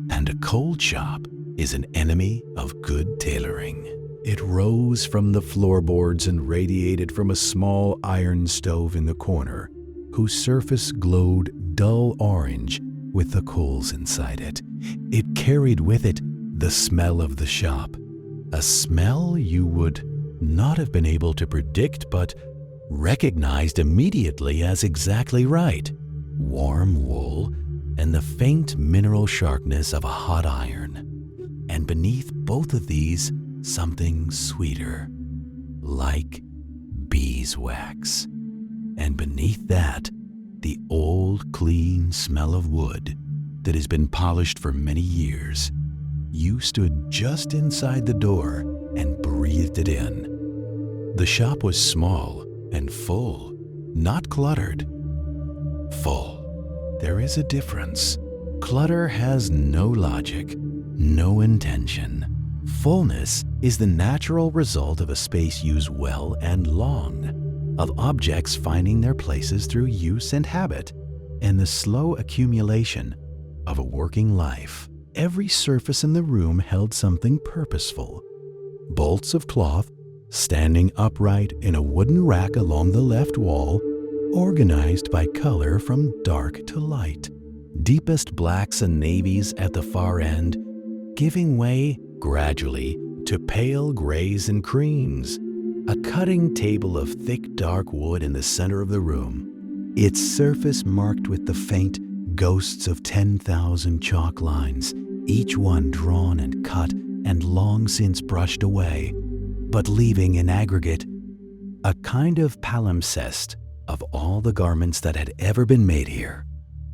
And a cold shop is an enemy of good tailoring. It rose from the floorboards and radiated from a small iron stove in the corner, whose surface glowed dull orange with the coals inside it. It carried with it the smell of the shop, a smell you would not have been able to predict but recognized immediately as exactly right. Warm wool and the faint mineral sharpness of a hot iron. And beneath both of these, something sweeter, like beeswax. And beneath that, the old, clean smell of wood that has been polished for many years. You stood just inside the door and breathed it in. The shop was small and full, not cluttered. Full. There is a difference. Clutter has no logic, no intention. Fullness is the natural result of a space used well and long, of objects finding their places through use and habit, and the slow accumulation of a working life. Every surface in the room held something purposeful. Bolts of cloth, standing upright in a wooden rack along the left wall, organized by color from dark to light. Deepest blacks and navies at the far end, giving way gradually to pale grays and creams. A cutting table of thick dark wood in the center of the room, its surface marked with the faint ghosts of 10,000 chalk lines, each one drawn and cut and long since brushed away, but leaving in aggregate a kind of palimpsest of all the garments that had ever been made here.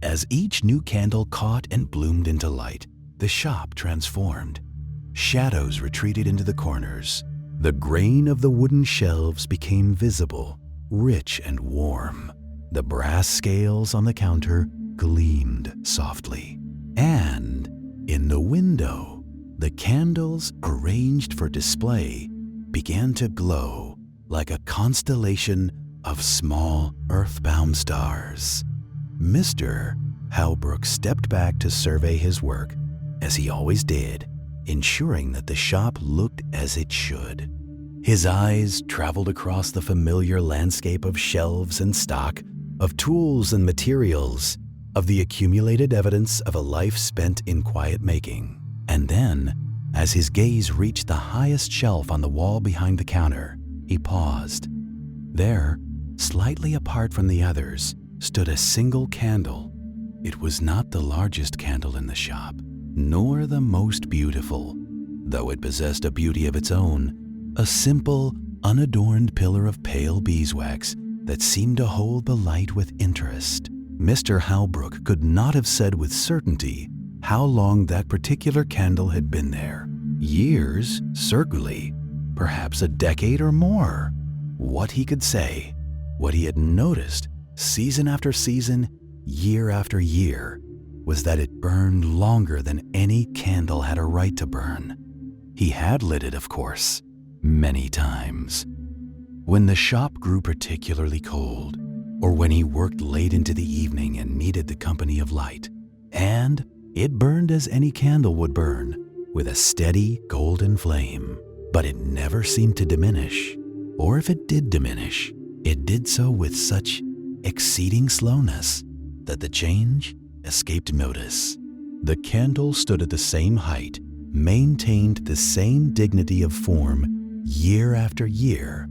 As each new candle caught and bloomed into light, the shop transformed. Shadows retreated into the corners. The grain of the wooden shelves became visible, rich and warm. The brass scales on the counter gleamed softly. And in the window, the candles arranged for display began to glow like a constellation of small earthbound stars. Mr. Halbrook stepped back to survey his work, as he always did, ensuring that the shop looked as it should. His eyes traveled across the familiar landscape of shelves and stock, of tools and materials, of the accumulated evidence of a life spent in quiet making. And then, as his gaze reached the highest shelf on the wall behind the counter, he paused. There, slightly apart from the others, stood a single candle. It was not the largest candle in the shop, nor the most beautiful, though it possessed a beauty of its own, a simple, unadorned pillar of pale beeswax that seemed to hold the light with interest. Mr. Halbrook could not have said with certainty how long that particular candle had been there. Years, certainly, perhaps a decade or more. What he could say, what he had noticed season after season, year after year, was that it burned longer than any candle had a right to burn. He had lit it, of course, many times. When the shop grew particularly cold, or when he worked late into the evening and needed the company of light, and it burned as any candle would burn, with a steady golden flame. But it never seemed to diminish, or if it did diminish, it did so with such exceeding slowness that the change escaped notice. The candle stood at the same height, maintained the same dignity of form year after year,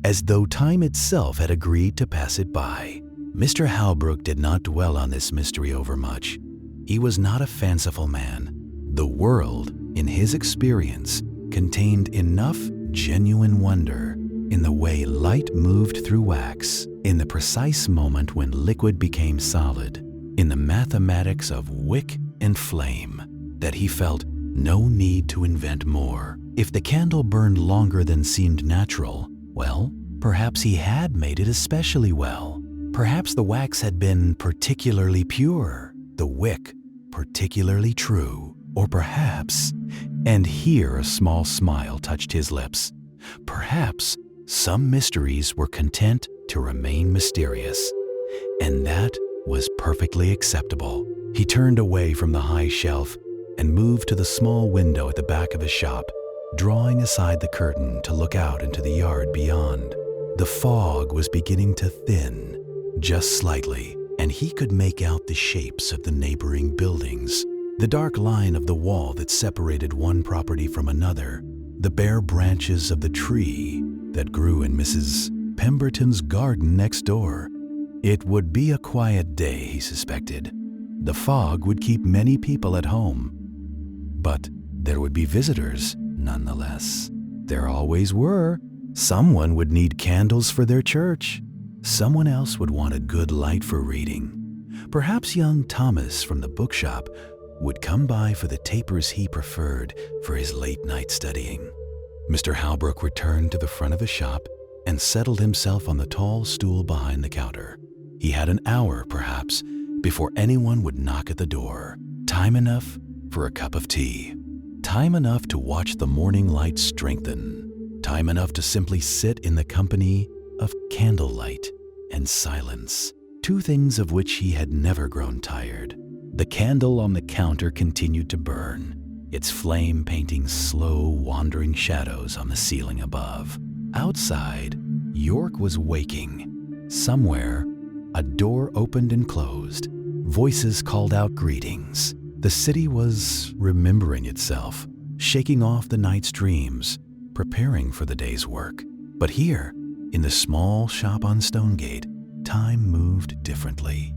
as though time itself had agreed to pass it by. Mr. Halbrook did not dwell on this mystery overmuch. He was not a fanciful man. The world, in his experience, contained enough genuine wonder in the way light moved through wax, in the precise moment when liquid became solid, in the mathematics of wick and flame, that he felt no need to invent more. If the candle burned longer than seemed natural, well, perhaps he had made it especially well. Perhaps the wax had been particularly pure, the wick particularly true, or perhaps, and here a small smile touched his lips, perhaps some mysteries were content to remain mysterious, and that was perfectly acceptable. He turned away from the high shelf and moved to the small window at the back of his shop, drawing aside the curtain to look out into the yard beyond. The fog was beginning to thin, just slightly, and he could make out the shapes of the neighboring buildings, the dark line of the wall that separated one property from another, the bare branches of the tree that grew in Mrs. Pemberton's garden next door. It would be a quiet day, he suspected. The fog would keep many people at home. But there would be visitors, nonetheless. There always were. Someone would need candles for their church. Someone else would want a good light for reading. Perhaps young Thomas from the bookshop would come by for the tapers he preferred for his late-night studying. Mr. Halbrook returned to the front of the shop and settled himself on the tall stool behind the counter. He had an hour, perhaps, before anyone would knock at the door. Time enough for a cup of tea. Time enough to watch the morning light strengthen. Time enough to simply sit in the company of candlelight and silence, two things of which he had never grown tired. The candle on the counter continued to burn, its flame painting slow, wandering shadows on the ceiling above. Outside, York was waking. Somewhere, a door opened and closed. Voices called out greetings. The city was remembering itself, shaking off the night's dreams, preparing for the day's work. But here, in the small shop on Stonegate, time moved differently.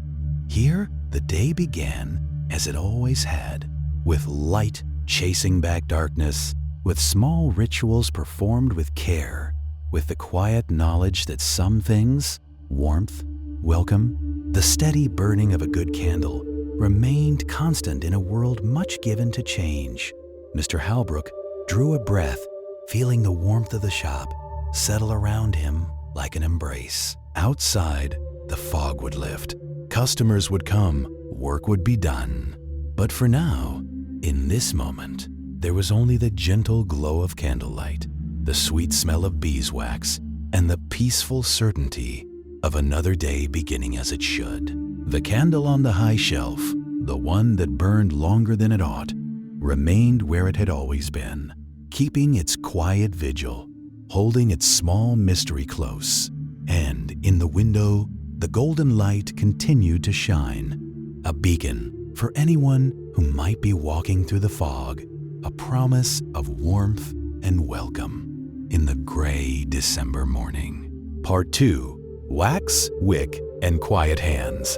Here, the day began as it always had, with light chasing back darkness, with small rituals performed with care, with the quiet knowledge that some things, warmth, welcome, the steady burning of a good candle, remained constant in a world much given to change. Mr. Halbrook drew a breath, feeling the warmth of the shop settle around him like an embrace. Outside, the fog would lift. Customers would come, work would be done. But for now, in this moment, there was only the gentle glow of candlelight, the sweet smell of beeswax, and the peaceful certainty of another day beginning as it should. The candle on the high shelf, the one that burned longer than it ought, remained where it had always been, keeping its quiet vigil, holding its small mystery close. And in the window, the golden light continued to shine, a beacon for anyone who might be walking through the fog, a promise of warmth and welcome in the gray December morning. Part 2. Wax, Wick, and Quiet Hands.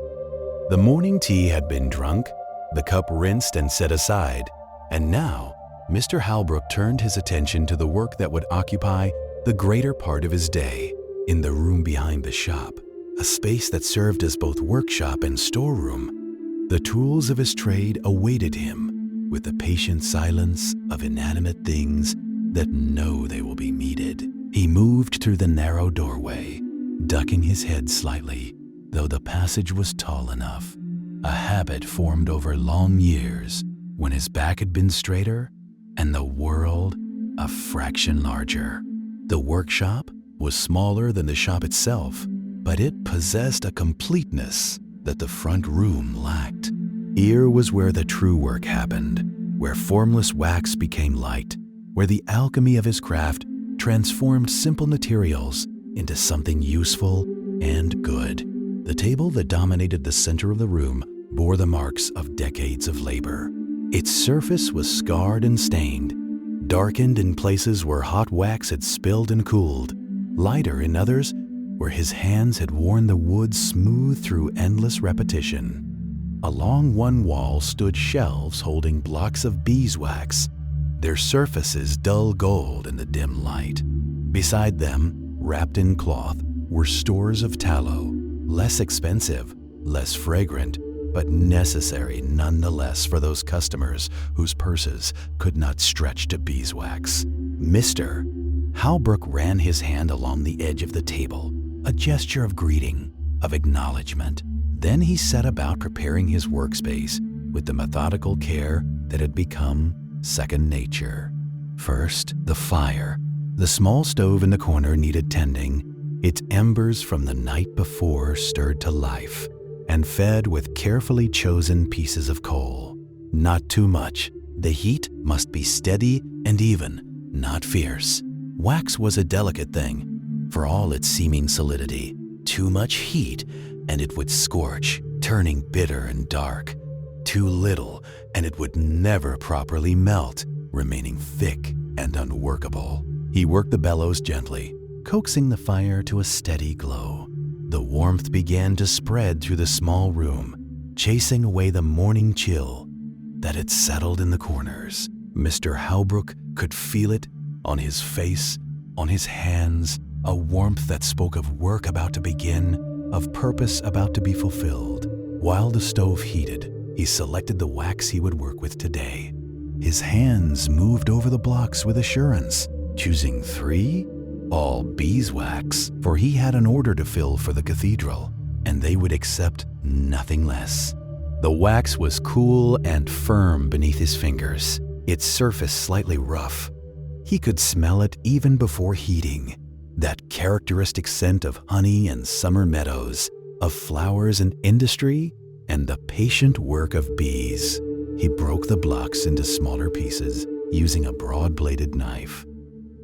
The morning tea had been drunk, the cup rinsed and set aside, and now Mr. Halbrook turned his attention to the work that would occupy the greater part of his day. In the room behind the shop, a space that served as both workshop and storeroom, the tools of his trade awaited him with the patient silence of inanimate things that know they will be needed. He moved through the narrow doorway, ducking his head slightly, though the passage was tall enough, a habit formed over long years when his back had been straighter and the world a fraction larger. The workshop was smaller than the shop itself, but it possessed a completeness that the front room lacked. Here was where the true work happened, where formless wax became light, where the alchemy of his craft transformed simple materials into something useful and good. The table that dominated the center of the room bore the marks of decades of labor. Its surface was scarred and stained, darkened in places where hot wax had spilled and cooled, lighter in others where his hands had worn the wood smooth through endless repetition. Along one wall stood shelves holding blocks of beeswax, their surfaces dull gold in the dim light. Beside them, wrapped in cloth, were stores of tallow, less expensive, less fragrant, but necessary nonetheless for those customers whose purses could not stretch to beeswax. Mr. Halbrook ran his hand along the edge of the table, a gesture of greeting, of acknowledgement. Then he set about preparing his workspace with the methodical care that had become second nature. First, the fire. The small stove in the corner needed tending, its embers from the night before stirred to life and fed with carefully chosen pieces of coal. Not too much. The heat must be steady and even, not fierce. Wax was a delicate thing, for all its seeming solidity. Too much heat, and it would scorch, turning bitter and dark. Too little, and it would never properly melt, remaining thick and unworkable. He worked the bellows gently, coaxing the fire to a steady glow. The warmth began to spread through the small room, chasing away the morning chill that had settled in the corners. Mr. Halbrook could feel it on his face, on his hands, a warmth that spoke of work about to begin, of purpose about to be fulfilled. While the stove heated, he selected the wax he would work with today. His hands moved over the blocks with assurance, choosing 3, all beeswax, for he had an order to fill for the cathedral, and they would accept nothing less. The wax was cool and firm beneath his fingers, its surface slightly rough. He could smell it even before heating, that characteristic scent of honey and summer meadows, of flowers and industry, and the patient work of bees. He broke the blocks into smaller pieces using a broad-bladed knife,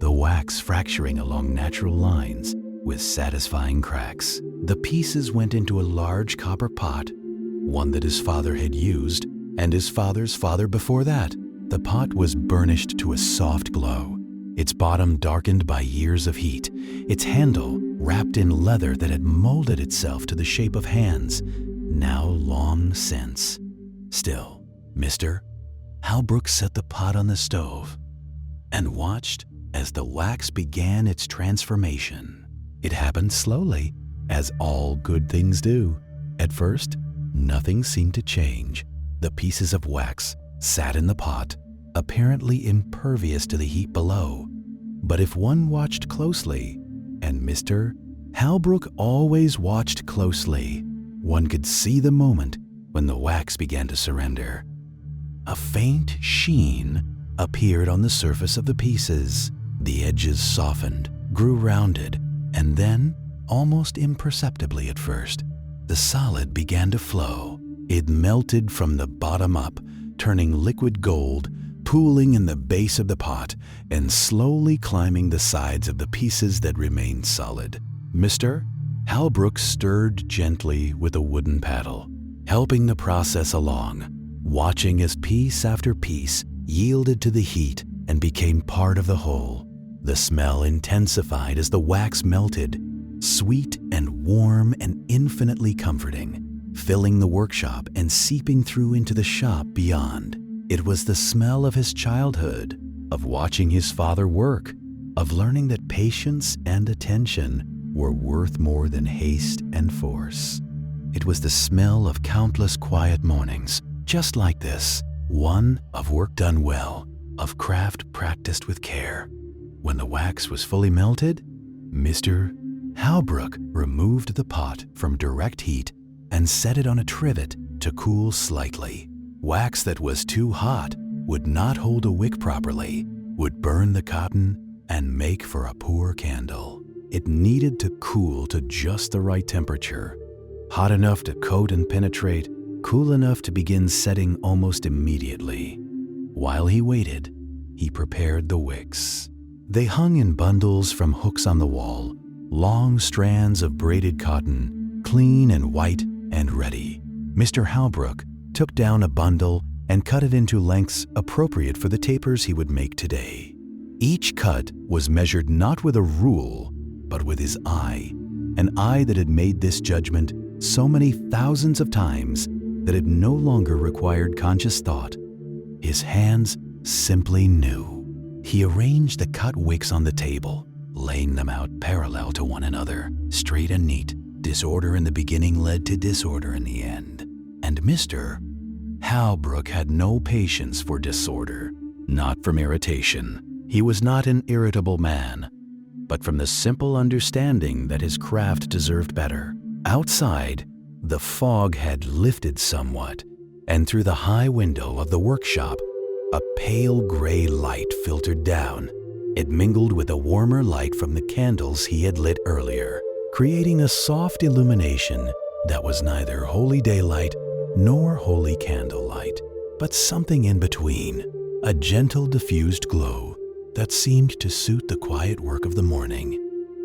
the wax fracturing along natural lines with satisfying cracks. The pieces went into a large copper pot, one that his father had used, and his father's father before that. The pot was burnished to a soft glow, its bottom darkened by years of heat, its handle wrapped in leather that had molded itself to the shape of hands, now long since. Still, Mr. Halbrook set the pot on the stove and watched as the wax began its transformation. It happened slowly, as all good things do. At first, Nothing seemed to change. The pieces of wax sat in the pot, apparently impervious to the heat below. But if one watched closely, and Mr. Halbrook always watched closely, one could see the moment when the wax began to surrender. A faint sheen appeared on the surface of the pieces. The edges softened, grew rounded, and then, almost imperceptibly at first, the solid began to flow. It melted from the bottom up, turning liquid gold, pooling in the base of the pot and slowly climbing the sides of the pieces that remained solid. Mr. Halbrook stirred gently with a wooden paddle, helping the process along, watching as piece after piece yielded to the heat and became part of the whole. The smell intensified as the wax melted, sweet and warm and infinitely comforting, filling the workshop and seeping through into the shop beyond. It was the smell of his childhood, of watching his father work, of learning that patience and attention were worth more than haste and force. It was the smell of countless quiet mornings, just like this, one of work done well, of craft practiced with care. When the wax was fully melted, Mr. Halbrook removed the pot from direct heat and set it on a trivet to cool slightly. Wax that was too hot would not hold a wick properly, would burn the cotton, and make for a poor candle. It needed to cool to just the right temperature, hot enough to coat and penetrate, cool enough to begin setting almost immediately. While he waited, he prepared the wicks. They hung in bundles from hooks on the wall, long strands of braided cotton, clean and white and ready. Mr. Halbrook took down a bundle and cut it into lengths appropriate for the tapers he would make today. Each cut was measured not with a rule, but with his eye, an eye that had made this judgment so many thousands of times that it no longer required conscious thought. His hands simply knew. He arranged the cut wicks on the table, laying them out parallel to one another, straight and neat. Disorder in the beginning led to disorder in the end. And Mr. Halbrook had no patience for disorder, not from irritation. He was not an irritable man, but from the simple understanding that his craft deserved better. Outside, the fog had lifted somewhat, and through the high window of the workshop, a pale gray light filtered down. It mingled with a warmer light from the candles he had lit earlier, creating a soft illumination that was neither holy daylight nor holy candlelight, but something in between, a gentle diffused glow that seemed to suit the quiet work of the morning.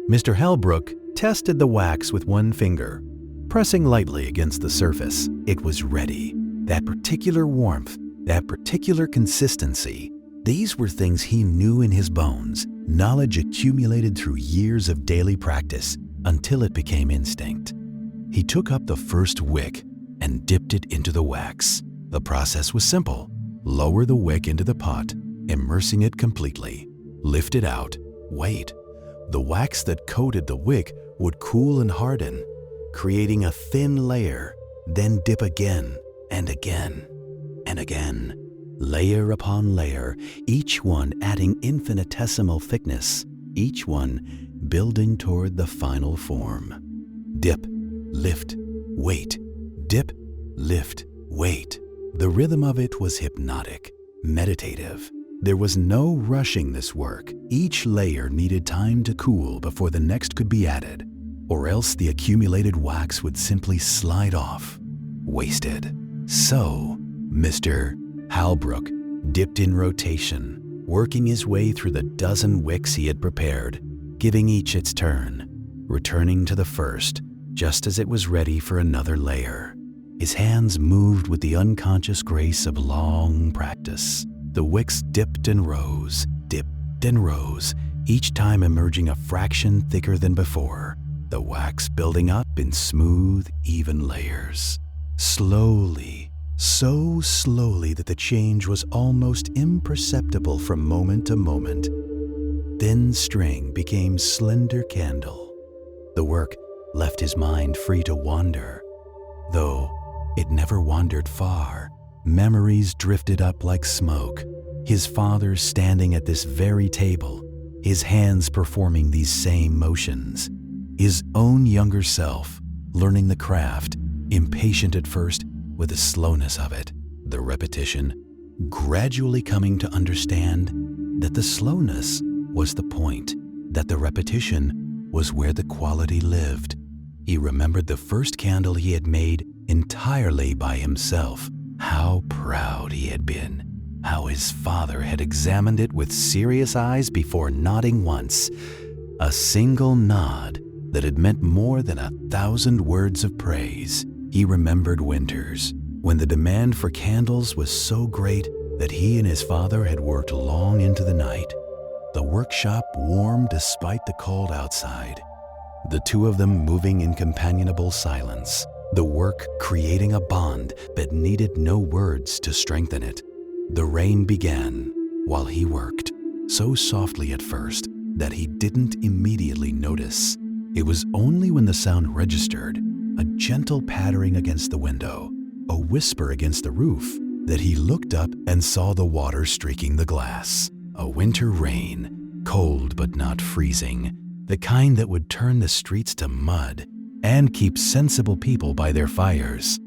Mr. Halbrook tested the wax with one finger, pressing lightly against the surface. It was ready. That particular warmth, that particular consistency, these were things he knew in his bones, knowledge accumulated through years of daily practice until it became instinct. He took up the first wick and dipped it into the wax. The process was simple. Lower the wick into the pot, immersing it completely. Lift it out. Wait. The wax that coated the wick would cool and harden, creating a thin layer, then dip again and again and again, layer upon layer, each one adding infinitesimal thickness, each one building toward the final form. Dip, lift, wait. Dip, lift, wait. The rhythm of it was hypnotic, meditative. There was no rushing this work. Each layer needed time to cool before the next could be added, or else the accumulated wax would simply slide off, wasted. So, Mr. Halbrook dipped in rotation, working his way through the dozen wicks he had prepared, giving each its turn, returning to the first just as it was ready for another layer. His hands moved with the unconscious grace of long practice. The wicks dipped and rose, each time emerging a fraction thicker than before, the wax building up in smooth, even layers. Slowly, so slowly that the change was almost imperceptible from moment to moment. Thin string became slender candle. The work left his mind free to wander, though It never wandered far. Memories drifted up like smoke. His father standing at this very table, his hands performing these same motions. His own younger self, learning the craft, impatient at first with the slowness of it, the repetition, gradually coming to understand that the slowness was the point, that the repetition was where the quality lived. He remembered the first candle he had made entirely by himself. How proud he had been. How his father had examined it with serious eyes before nodding once. A single nod that had meant more than 1,000 words of praise. He remembered winters, when the demand for candles was so great that he and his father had worked long into the night. The workshop warm despite the cold outside. The two of them moving in companionable silence. The work creating a bond that needed no words to strengthen it. The rain began while he worked, so softly at first that he didn't immediately notice. It was only when the sound registered, a gentle pattering against the window, a whisper against the roof, that he looked up and saw the water streaking the glass. A winter rain, cold but not freezing, the kind that would turn the streets to mud and keep sensible people by their fires.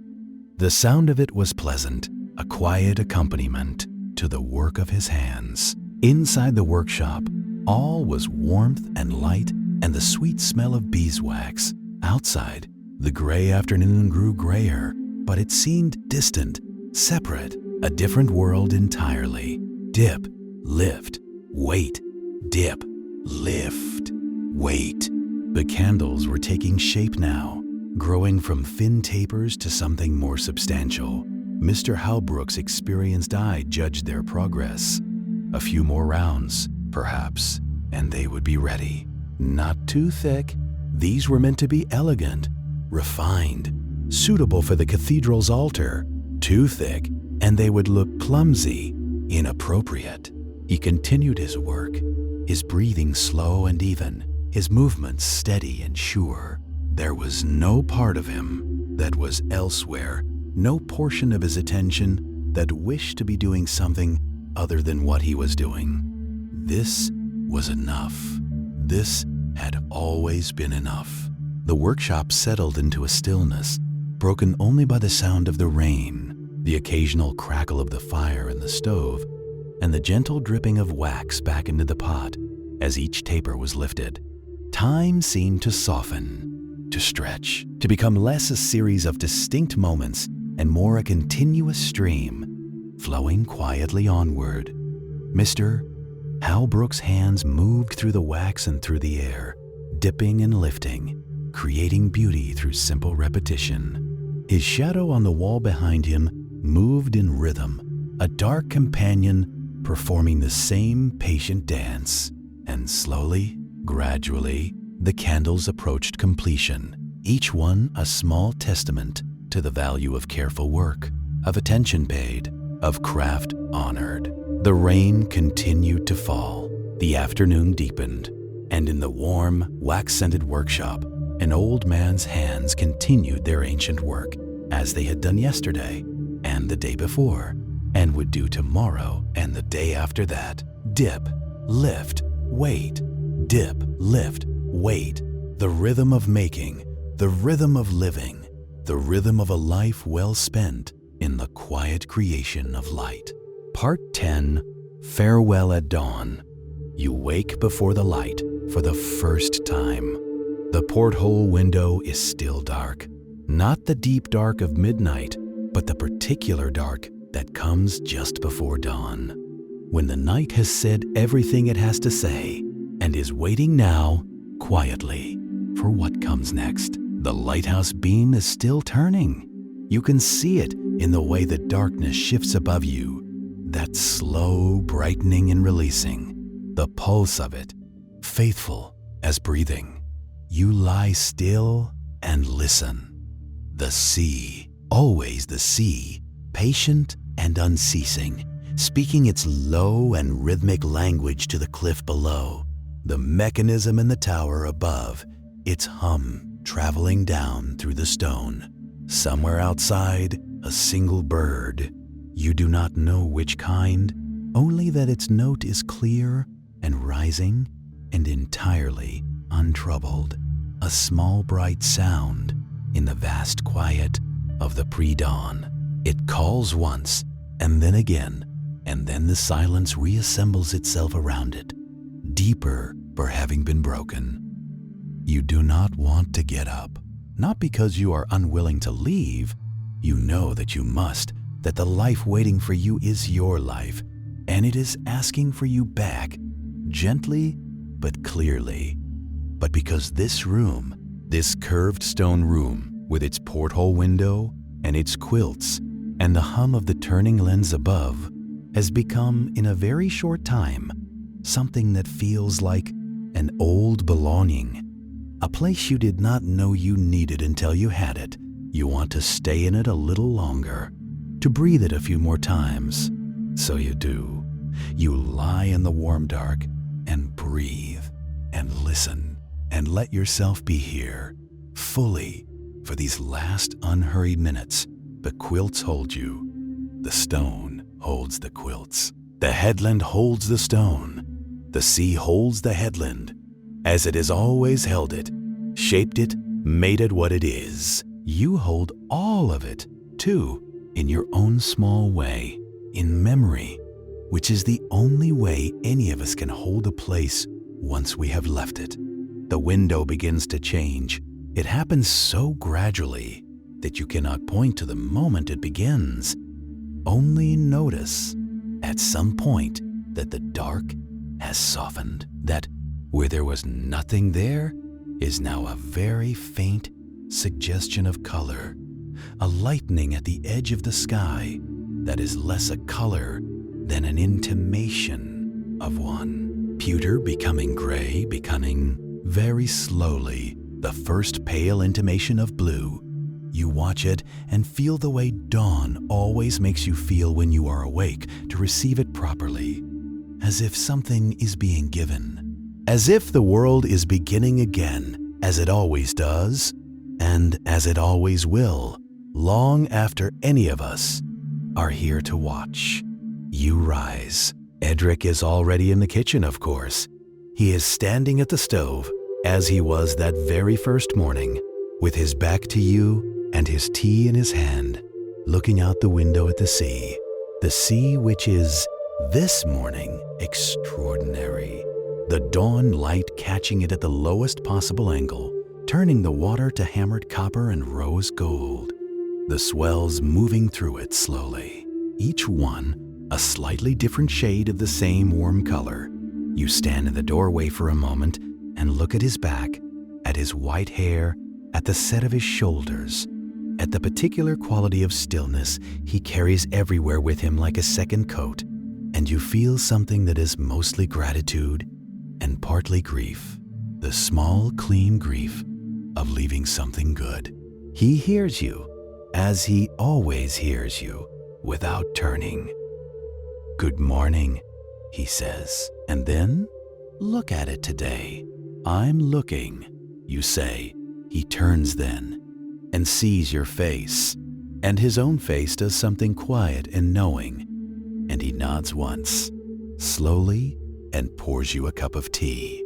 The sound of it was pleasant, a quiet accompaniment to the work of his hands. Inside the workshop, all was warmth and light and the sweet smell of beeswax. Outside, the gray afternoon grew grayer, but it seemed distant, separate, a different world entirely. Dip, lift, wait, dip, lift, wait. The candles were taking shape now, growing from thin tapers to something more substantial. Mr. Halbrook's experienced eye judged their progress. A few more rounds, perhaps, and they would be ready. Not too thick. These were meant to be elegant, refined, suitable for the cathedral's altar. Too thick, and they would look clumsy, inappropriate. He continued his work, his breathing slow and even, his movements steady and sure. There was no part of him that was elsewhere, no portion of his attention that wished to be doing something other than what he was doing. This was enough. This had always been enough. The workshop settled into a stillness, broken only by the sound of the rain, the occasional crackle of the fire in the stove, and the gentle dripping of wax back into the pot as each taper was lifted. Time seemed to soften, to stretch, to become less a series of distinct moments and more a continuous stream, flowing quietly onward. Mr. Halbrook's hands moved through the wax and through the air, dipping and lifting, creating beauty through simple repetition. His shadow on the wall behind him moved in rhythm, a dark companion performing the same patient dance. And slowly, gradually, the candles approached completion, each one a small testament to the value of careful work, of attention paid, of craft honored. The rain continued to fall. The afternoon deepened, and in the warm, wax-scented workshop, an old man's hands continued their ancient work, as they had done yesterday, and the day before, and would do tomorrow and the day after that. Dip, lift, wait, dip, lift, wait. The rhythm of making, the rhythm of living, the rhythm of a life well spent in the quiet creation of light. Part 10, Farewell at Dawn. You wake before the light for the first time. The porthole window is still dark. Not the deep dark of midnight, but the particular dark that comes just before dawn. When the night has said everything it has to say and is waiting now, quietly, for what comes next. The lighthouse beam is still turning. You can see it in the way the darkness shifts above you, that slow brightening and releasing, the pulse of it, faithful as breathing. You lie still and listen. The sea, always the sea, patient and unceasing, speaking its low and rhythmic language to the cliff below, the mechanism in the tower above, its hum traveling down through the stone. Somewhere outside, a single bird. You do not know which kind, only that its note is clear and rising and entirely untroubled. A small bright sound in the vast quiet of the pre-dawn. It calls once and then again, and then the silence reassembles itself around it, deeper for having been broken. You do not want to get up, not because you are unwilling to leave. You know that you must, that the life waiting for you is your life, and it is asking for you back, gently but clearly. But because this room, this curved stone room with its porthole window and its quilts and the hum of the turning lens above, has become in a very short time something that feels like an old belonging, a place you did not know you needed until you had it. You want to stay in it a little longer, to breathe it a few more times. So you do. You lie in the warm dark and breathe and listen and let yourself be here fully for these last unhurried minutes. The quilts hold you. The stone holds the quilts. The headland holds the stone. The sea holds the headland, as it has always held it, shaped it, made it what it is. You hold all of it, too, in your own small way, in memory, which is the only way any of us can hold a place once we have left it. The window begins to change. It happens so gradually that you cannot point to the moment it begins. Only notice, at some point, that the dark has softened, that where there was nothing there is now a very faint suggestion of color, a lightening at the edge of the sky that is less a color than an intimation of one. Pewter becoming gray, becoming very slowly the first pale intimation of blue. You watch it and feel the way dawn always makes you feel when you are awake to receive it properly, as if something is being given, as if the world is beginning again, as it always does, and as it always will, long after any of us are here to watch. You rise. Edric is already in the kitchen, of course. He is standing at the stove, as he was that very first morning, with his back to you and his tea in his hand, looking out the window at the sea which is, this morning, extraordinary. The dawn light catching it at the lowest possible angle, turning the water to hammered copper and rose gold. The swells moving through it slowly, each one a slightly different shade of the same warm color. You stand in the doorway for a moment and look at his back, at his white hair, at the set of his shoulders, at the particular quality of stillness he carries everywhere with him like a second coat, and you feel something that is mostly gratitude and partly grief, the small, clean grief of leaving something good. He hears you, as he always hears you, without turning. "Good morning," he says, and then, "Look at it today." "I'm looking," you say. He turns then and sees your face, and his own face does something quiet and knowing, and he nods once, slowly, and pours you a cup of tea.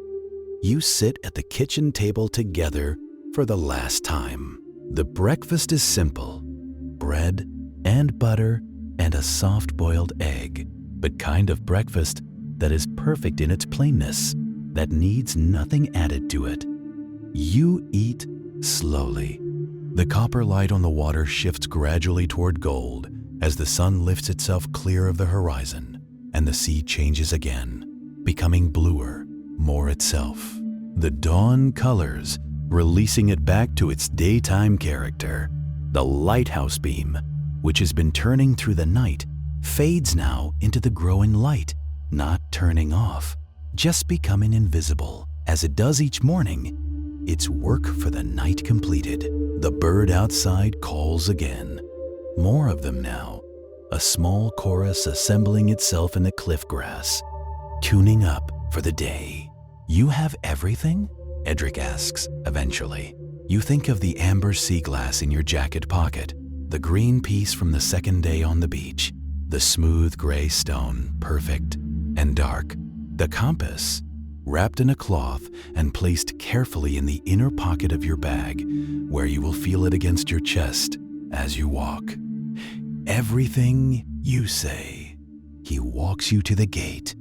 You sit at the kitchen table together for the last time. The breakfast is simple: bread and butter and a soft-boiled egg, but kind of breakfast that is perfect in its plainness, that needs nothing added to it. You eat slowly. The copper light on the water shifts gradually toward gold as the sun lifts itself clear of the horizon, and the sea changes again, becoming bluer, more itself. The dawn colors, releasing it back to its daytime character. The lighthouse beam, which has been turning through the night, fades now into the growing light, not turning off, just becoming invisible, as it does each morning, its work for the night completed. The bird outside calls again. More of them now, a small chorus assembling itself in the cliff grass, tuning up for the day. "You have everything?" Edric asks eventually. You think of the amber sea glass in your jacket pocket, the green piece from the second day on the beach, the smooth gray stone, perfect and dark, the compass, wrapped in a cloth and placed carefully in the inner pocket of your bag, where you will feel it against your chest as you walk. Everything you say. He walks you to the gate.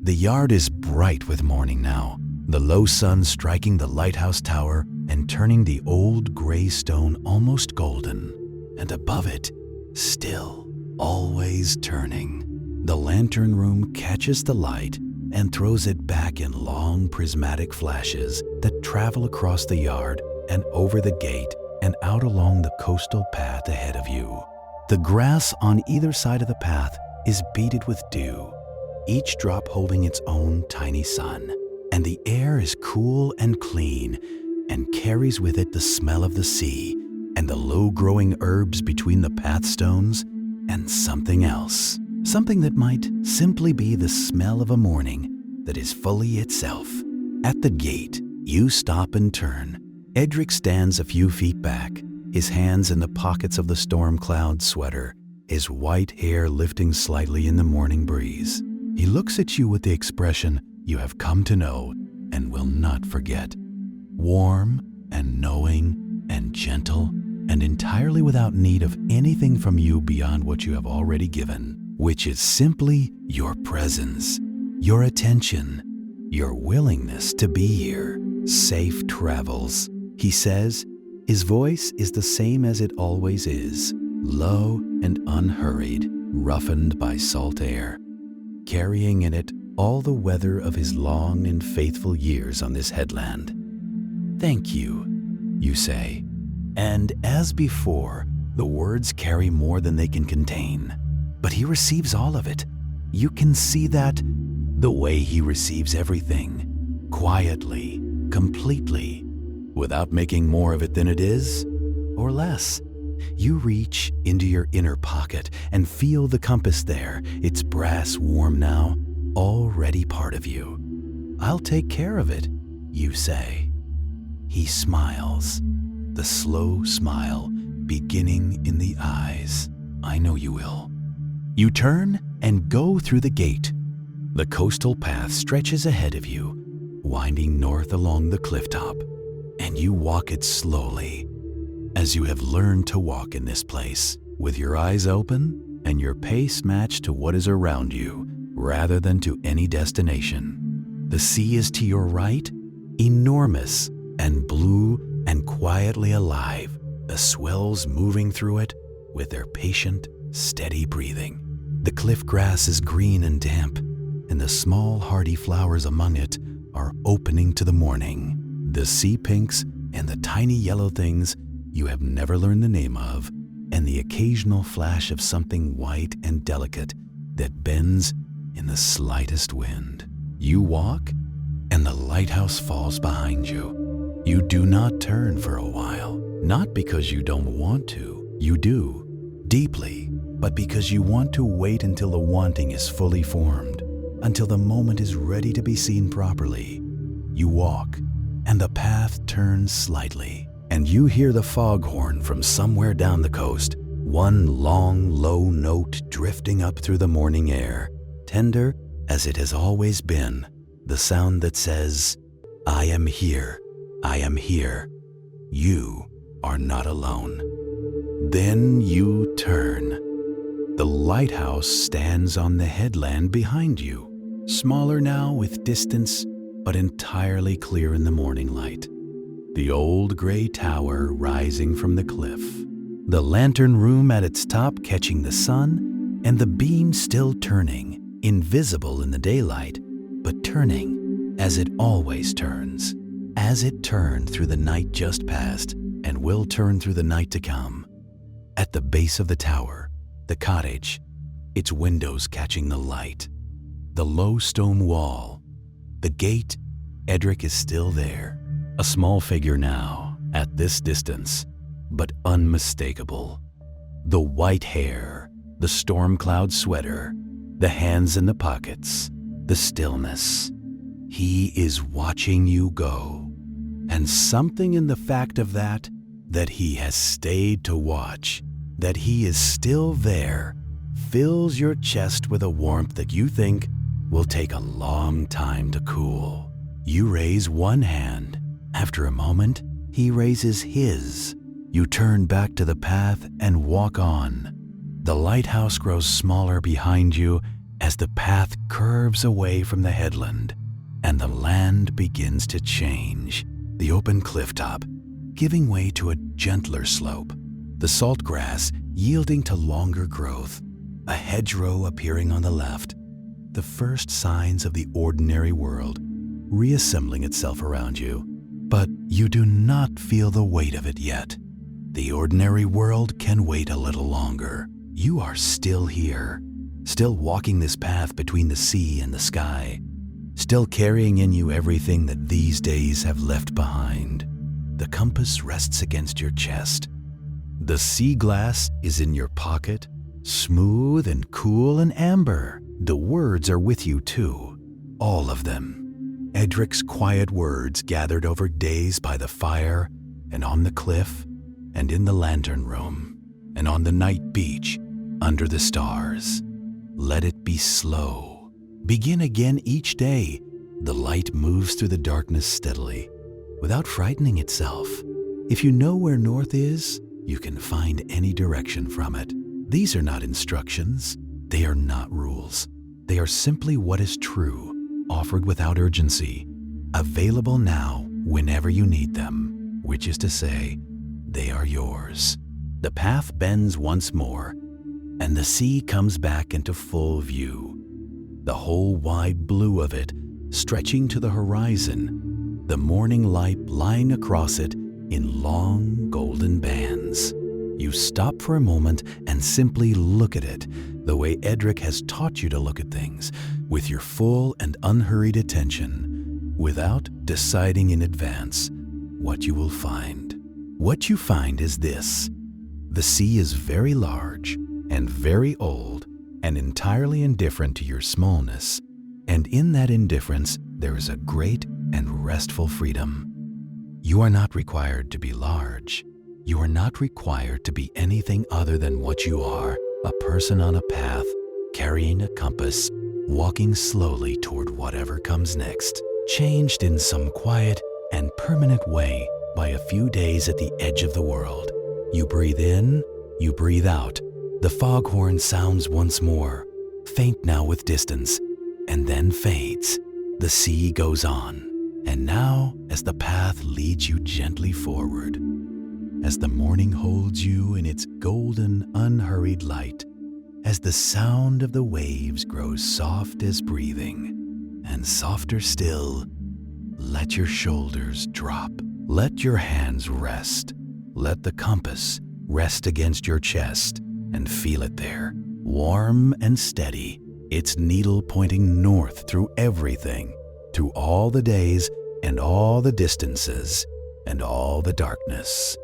The yard is bright with morning now, the low sun striking the lighthouse tower and turning the old gray stone almost golden. And above it, still, always turning, the lantern room catches the light and throws it back in long prismatic flashes that travel across the yard and over the gate and out along the coastal path ahead of you. The grass on either side of the path is beaded with dew, each drop holding its own tiny sun, and the air is cool and clean and carries with it the smell of the sea and the low-growing herbs between the path stones and something else, something that might simply be the smell of a morning that is fully itself. At the gate, you stop and turn. Edric stands a few feet back, his hands in the pockets of the storm cloud sweater, his white hair lifting slightly in the morning breeze. He looks at you with the expression you have come to know and will not forget. Warm and knowing and gentle and entirely without need of anything from you beyond what you have already given, which is simply your presence, your attention, your willingness to be here. Safe travels, he says. His voice is the same as it always is, low and unhurried, roughened by salt air, carrying in it all the weather of his long and faithful years on this headland. Thank you, you say, and as before, the words carry more than they can contain. But he receives all of it. You can see that the way he receives everything, quietly, completely, without making more of it than it is, or less. You reach into your inner pocket and feel the compass there, its brass warm now, already part of you. I'll take care of it, you say. He smiles, the slow smile beginning in the eyes. I know you will. You turn and go through the gate. The coastal path stretches ahead of you, winding north along the clifftop, and you walk it slowly, as you have learned to walk in this place, with your eyes open and your pace matched to what is around you, rather than to any destination. The sea is to your right, enormous and blue and quietly alive, the swells moving through it with their patient, steady breathing. The cliff grass is green and damp, and the small hardy flowers among it are opening to the morning. The sea pinks and the tiny yellow things you have never learned the name of, and the occasional flash of something white and delicate that bends in the slightest wind. You walk, and the lighthouse falls behind you. You do not turn for a while, not because you don't want to. You do, deeply, but because you want to wait until the wanting is fully formed, until the moment is ready to be seen properly. You walk, and the path turns slightly, and you hear the foghorn from somewhere down the coast, one long, low note drifting up through the morning air, tender as it has always been, the sound that says, I am here, I am here. You are not alone. Then you turn. The lighthouse stands on the headland behind you, smaller now with distance, but entirely clear in the morning light. The old gray tower rising from the cliff, the lantern room at its top catching the sun, and the beam still turning, invisible in the daylight, but turning as it always turns, as it turned through the night just past and will turn through the night to come. At the base of the tower, the cottage, its windows catching the light, the low stone wall, the gate. Edric is still there, a small figure now, at this distance, but unmistakable. The white hair, the storm cloud sweater, the hands in the pockets, the stillness. He is watching you go, And something in the fact of that he has stayed to watch, that he is still there, fills your chest with a warmth that you think will take a long time to cool. You raise one hand. After a moment, he raises his. You turn back to the path and walk on. The lighthouse grows smaller behind you as the path curves away from the headland, and the land begins to change. The open clifftop giving way to a gentler slope, the salt grass yielding to longer growth, a hedgerow appearing on the left, the first signs of the ordinary world reassembling itself around you. But you do not feel the weight of it yet. The ordinary world can wait a little longer. You are still here, still walking this path between the sea and the sky, still carrying in you everything that these days have left behind. The compass rests against your chest. The sea glass is in your pocket, smooth and cool and amber. The words are with you too, all of them. Edric's quiet words gathered over days by the fire and on the cliff and in the lantern room and on the night beach under the stars. Let it be slow. Begin again each day. The light moves through the darkness steadily, without frightening itself. If you know where north is, you can find any direction from it. These are not instructions. They are not rules. They are simply what is true, offered without urgency, available now whenever you need them, which is to say, they are yours. The path bends once more, and the sea comes back into full view. The whole wide blue of it stretching to the horizon, the morning light lying across it in long golden bands. You stop for a moment and simply look at it the way Edric has taught you to look at things, with your full and unhurried attention, without deciding in advance what you will find. What you find is this: the sea is very large and very old and entirely indifferent to your smallness, and in that indifference there is a great and restful freedom. You are not required to be large. You are not required to be anything other than what you are, a person on a path, carrying a compass, walking slowly toward whatever comes next, changed in some quiet and permanent way by a few days at the edge of the world. You breathe in, you breathe out. The foghorn sounds once more, faint now with distance, and then fades. The sea goes on, and now as the path leads you gently forward, as the morning holds you in its golden, unhurried light, as the sound of the waves grows soft as breathing, and softer still, let your shoulders drop. Let your hands rest. Let the compass rest against your chest and feel it there, warm and steady, its needle pointing north through everything, through all the days and all the distances and all the darkness.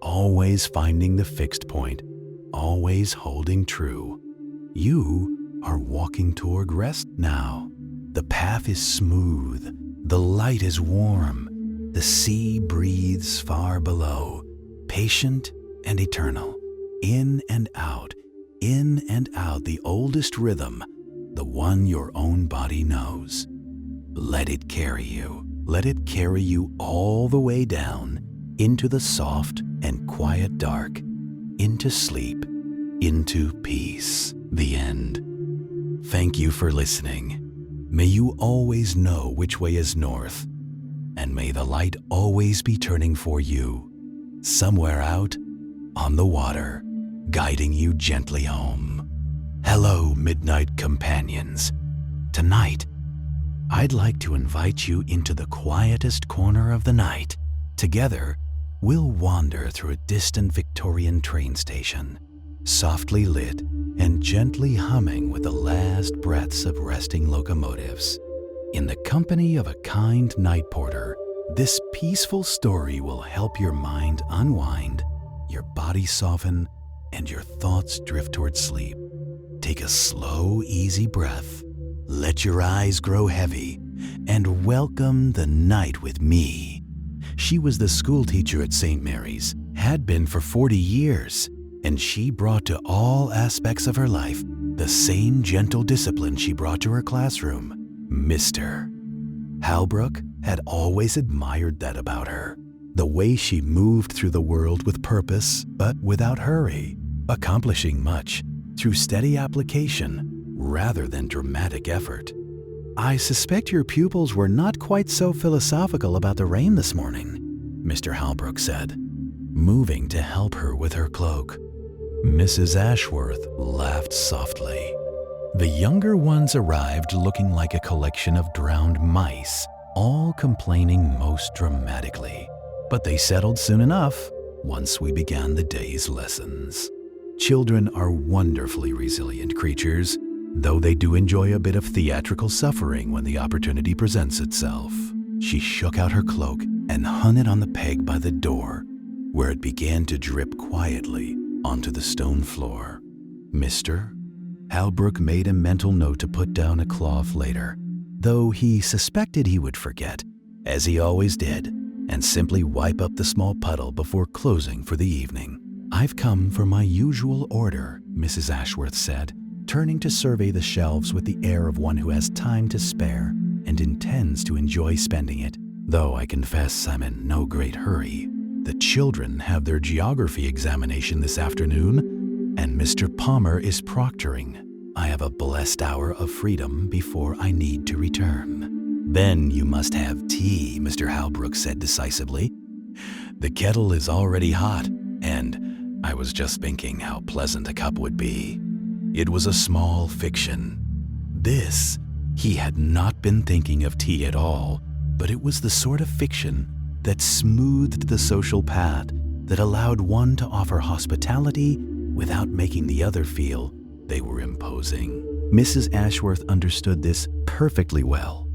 Always finding the fixed point, always holding true. You are walking toward rest now. The path is smooth, the light is warm, the sea breathes far below, patient and eternal, in and out, the oldest rhythm, the one your own body knows. Let it carry you all the way down into the soft and quiet dark, into sleep, into peace. The end. Thank you for listening. May you always know which way is north, and may the light always be turning for you, somewhere out on the water, guiding you gently home. Hello, midnight companions. Tonight, I'd like to invite you into the quietest corner of the night. Together, we'll wander through a distant Victorian train station, softly lit and gently humming with the last breaths of resting locomotives. In the company of a kind night porter, this peaceful story will help your mind unwind, your body soften, and your thoughts drift toward sleep. Take a slow, easy breath, let your eyes grow heavy, and welcome the night with me. She was the schoolteacher at St. Mary's, had been for 40 years, and she brought to all aspects of her life the same gentle discipline she brought to her classroom. Mr. Halbrook had always admired that about her, the way she moved through the world with purpose but without hurry, accomplishing much through steady application rather than dramatic effort. "I suspect your pupils were not quite so philosophical about the rain this morning," Mr. Halbrook said, moving to help her with her cloak. Mrs. Ashworth laughed softly. The younger ones arrived looking like a collection of drowned mice, all complaining most dramatically. But they settled soon enough once we began the day's lessons. Children are wonderfully resilient creatures, though they do enjoy a bit of theatrical suffering when the opportunity presents itself. She shook out her cloak and hung it on the peg by the door, where it began to drip quietly onto the stone floor. Mr. Halbrook made a mental note to put down a cloth later, though he suspected he would forget, as he always did, and simply wipe up the small puddle before closing for the evening. "I've come for my usual order," Mrs. Ashworth said, turning to survey the shelves with the air of one who has time to spare and intends to enjoy spending it, though I confess I'm in no great hurry. The children have their geography examination this afternoon, and Mr. Palmer is proctoring. I have a blessed hour of freedom before I need to return. "Then you must have tea," Mr. Halbrook said decisively. "The kettle is already hot, and I was just thinking how pleasant a cup would be." It was a small fiction. This, he had not been thinking of tea at all, but it was the sort of fiction that smoothed the social path, that allowed one to offer hospitality without making the other feel they were imposing. Mrs. Ashworth understood this perfectly well,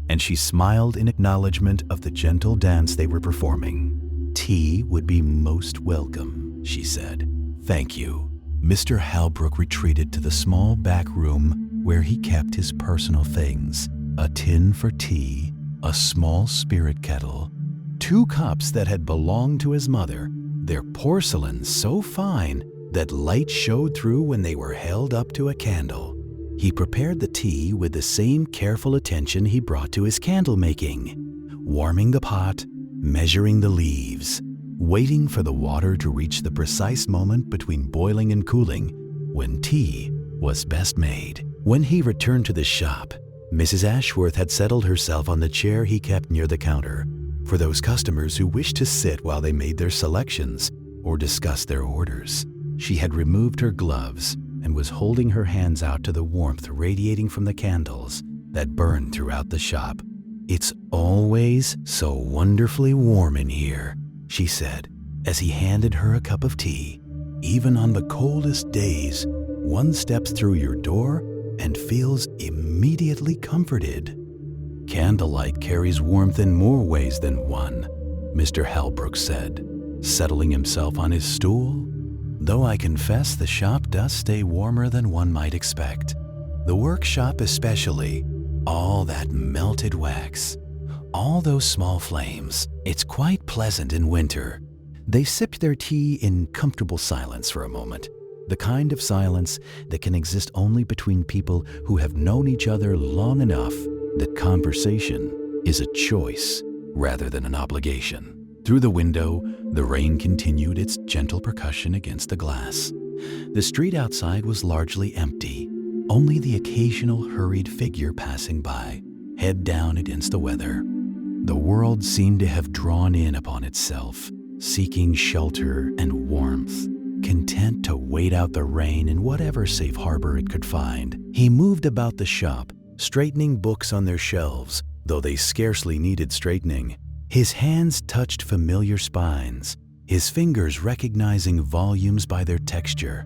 and she smiled in acknowledgement of the gentle dance they were performing. "Tea would be most welcome," she said. "Thank you." Mr. Halbrook retreated to the small back room where he kept his personal things: a tin for tea, a small spirit kettle, 2 cups that had belonged to his mother, their porcelain so fine that light showed through when they were held up to a candle. He prepared the tea with the same careful attention he brought to his candle making, warming the pot, measuring the leaves, waiting for the water to reach the precise moment between boiling and cooling when tea was best made. When he returned to the shop, Mrs. Ashworth had settled herself on the chair he kept near the counter for those customers who wished to sit while they made their selections or discussed their orders. She had removed her gloves and was holding her hands out to the warmth radiating from the candles that burned throughout the shop. "It's always so wonderfully warm in here," she said, as he handed her a cup of tea. "Even on the coldest days, one steps through your door and feels immediately comforted." "Candlelight carries warmth in more ways than one," Mr. Halbrook said, settling himself on his stool. "Though I confess the shop does stay warmer than one might expect. The workshop especially, all that melted wax, all those small flames. It's quite pleasant in winter." They sipped their tea in comfortable silence for a moment, the kind of silence that can exist only between people who have known each other long enough that conversation is a choice rather than an obligation. Through the window, the rain continued its gentle percussion against the glass. The street outside was largely empty, only the occasional hurried figure passing by, head down against the weather. The world seemed to have drawn in upon itself, seeking shelter and warmth, content to wait out the rain in whatever safe harbor it could find. He moved about the shop, straightening books on their shelves, though they scarcely needed straightening. His hands touched familiar spines, his fingers recognizing volumes by their texture: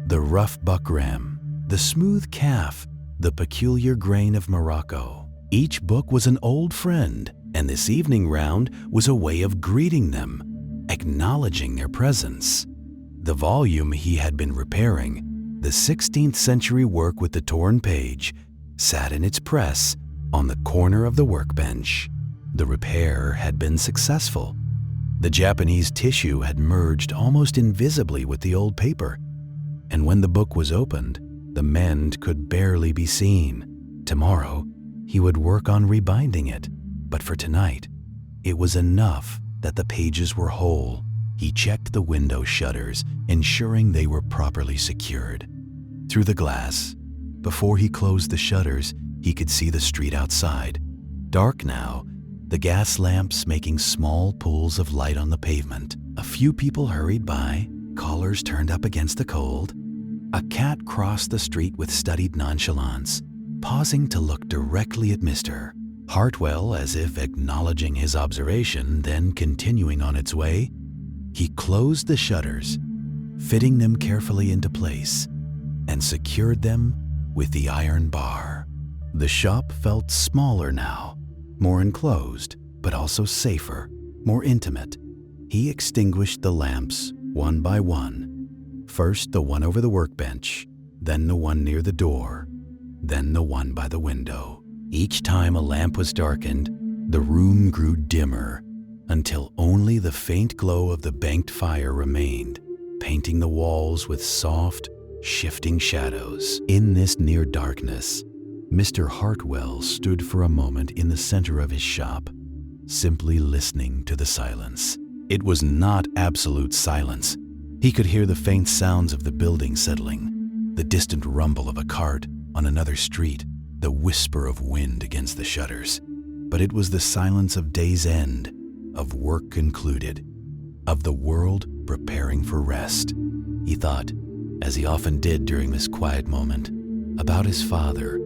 the rough buckram, the smooth calf, the peculiar grain of Morocco. Each book was an old friend, and this evening round was a way of greeting them, acknowledging their presence. The volume he had been repairing, the 16th century work with the torn page, sat in its press on the corner of the workbench. The repair had been successful, The Japanese tissue had merged almost invisibly with the old paper, and when the book was opened, the mend could barely be seen. Tomorrow, he would work on rebinding it, but for tonight, it was enough that the pages were whole. He checked the window shutters, ensuring they were properly secured. Through the glass, before he closed the shutters, he could see the street outside. Dark now, the gas lamps making small pools of light on the pavement. A few people hurried by, collars turned up against the cold. A cat crossed the street with studied nonchalance, pausing to look directly at Mr. Hartwell as if acknowledging his observation, then continuing on its way. He closed the shutters, fitting them carefully into place, and secured them with the iron bar. The shop felt smaller now, more enclosed, but also safer, more intimate. He extinguished the lamps one by one. First the one over the workbench, then the one near the door, then the one by the window. Each time a lamp was darkened, the room grew dimmer until only the faint glow of the banked fire remained, painting the walls with soft, shifting shadows. In this near darkness, Mr. Hartwell stood for a moment in the center of his shop, simply listening to the silence. It was not absolute silence. He could hear the faint sounds of the building settling, the distant rumble of a cart on another street, the whisper of wind against the shutters. But it was the silence of day's end, of work concluded, of the world preparing for rest. He thought, as he often did during this quiet moment, about his father,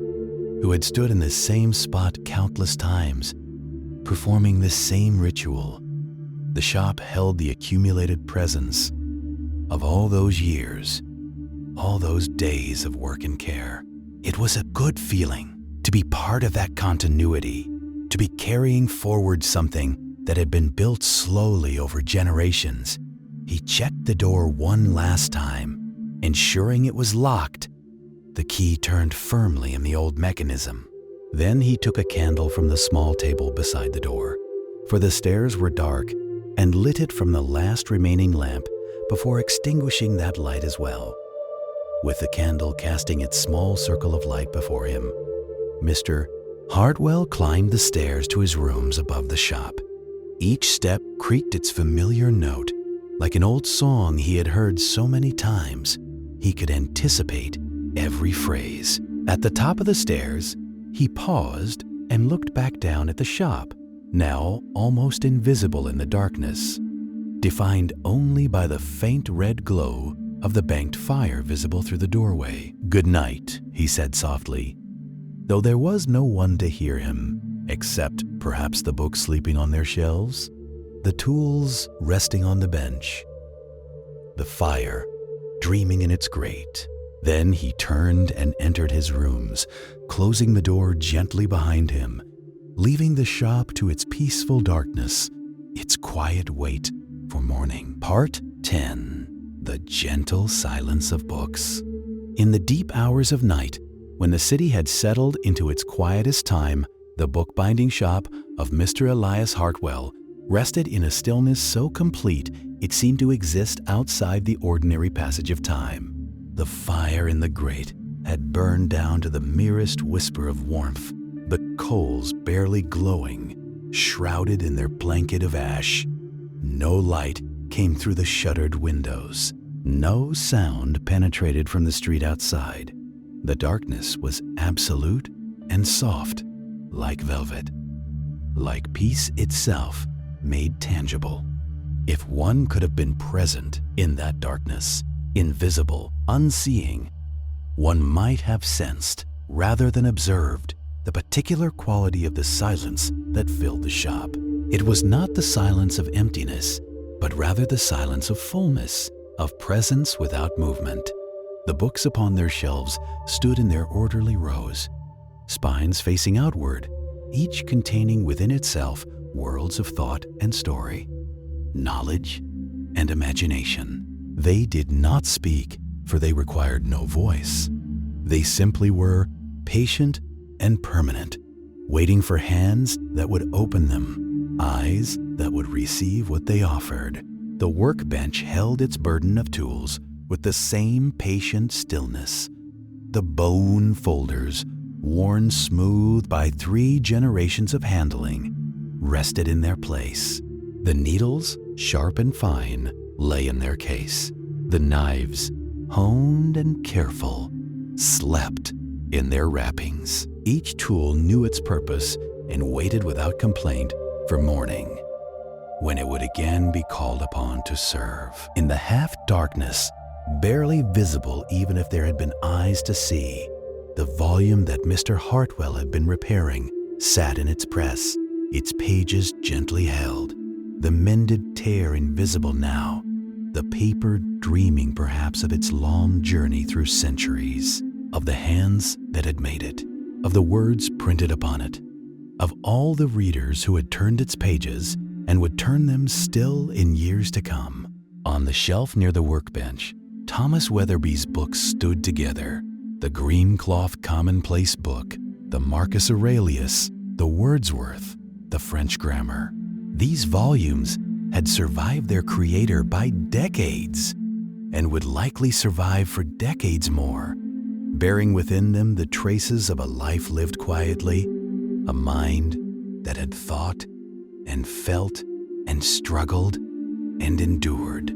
who had stood in this same spot countless times, performing this same ritual. The shop held the accumulated presence of all those years, all those days of work and care. It was a good feeling to be part of that continuity, to be carrying forward something that had been built slowly over generations. He checked the door one last time, ensuring it was locked. The key turned firmly in the old mechanism. Then he took a candle from the small table beside the door, for the stairs were dark, and lit it from the last remaining lamp before extinguishing that light as well. With the candle casting its small circle of light before him, Mr. Hartwell climbed the stairs to his rooms above the shop. Each step creaked its familiar note, like an old song he had heard so many times. He could anticipate every phrase. At the top of the stairs, he paused and looked back down at the shop, now almost invisible in the darkness, defined only by the faint red glow of the banked fire visible through the doorway. "Good night," he said softly, though there was no one to hear him, except perhaps the books sleeping on their shelves, the tools resting on the bench, the fire dreaming in its grate. Then he turned and entered his rooms, closing the door gently behind him, leaving the shop to its peaceful darkness, its quiet wait for morning. Part 10. The gentle silence of books. In the deep hours of night, when the city had settled into its quietest time, the bookbinding shop of Mr. Elias Hartwell rested in a stillness so complete it seemed to exist outside the ordinary passage of time. The fire in the grate had burned down to the merest whisper of warmth, the coals barely glowing, shrouded in their blanket of ash. No light came through the shuttered windows. No sound penetrated from the street outside. The darkness was absolute and soft, like velvet, like peace itself made tangible. If one could have been present in that darkness, invisible, unseeing, one might have sensed, rather than observed, the particular quality of the silence that filled the shop. It was not the silence of emptiness, but rather the silence of fullness, of presence without movement. The books upon their shelves stood in their orderly rows, spines facing outward, each containing within itself worlds of thought and story, knowledge and imagination. They did not speak, for they required no voice. They simply were patient and permanent, waiting for hands that would open them, eyes that would receive what they offered. The workbench held its burden of tools with the same patient stillness. The bone folders, worn smooth by 3 generations of handling, rested in their place. The needles, sharp and fine, lay in their case. The knives, honed and careful, slept in their wrappings. Each tool knew its purpose and waited without complaint for morning, when it would again be called upon to serve. In the half-darkness, barely visible even if there had been eyes to see, the volume that Mr. Hartwell had been repairing sat in its press, its pages gently held, the mended tear invisible now, the paper dreaming perhaps of its long journey through centuries, of the hands that had made it, of the words printed upon it, of all the readers who had turned its pages and would turn them still in years to come. On the shelf near the workbench, Thomas Weatherby's books stood together, the green cloth commonplace book, the Marcus Aurelius, the Wordsworth, the French grammar. These volumes had survived their creator by decades and would likely survive for decades more, bearing within them the traces of a life lived quietly, a mind that had thought and felt and struggled and endured.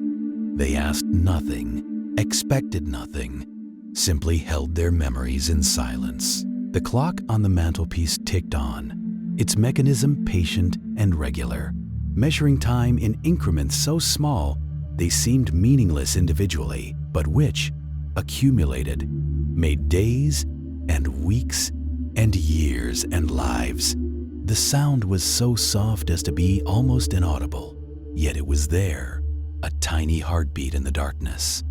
They asked nothing, expected nothing, simply held their memories in silence. The clock on the mantelpiece ticked on, its mechanism patient and regular, measuring time in increments so small they seemed meaningless individually, but which, accumulated, made days and weeks and years and lives. The sound was so soft as to be almost inaudible, yet it was there, a tiny heartbeat in the darkness,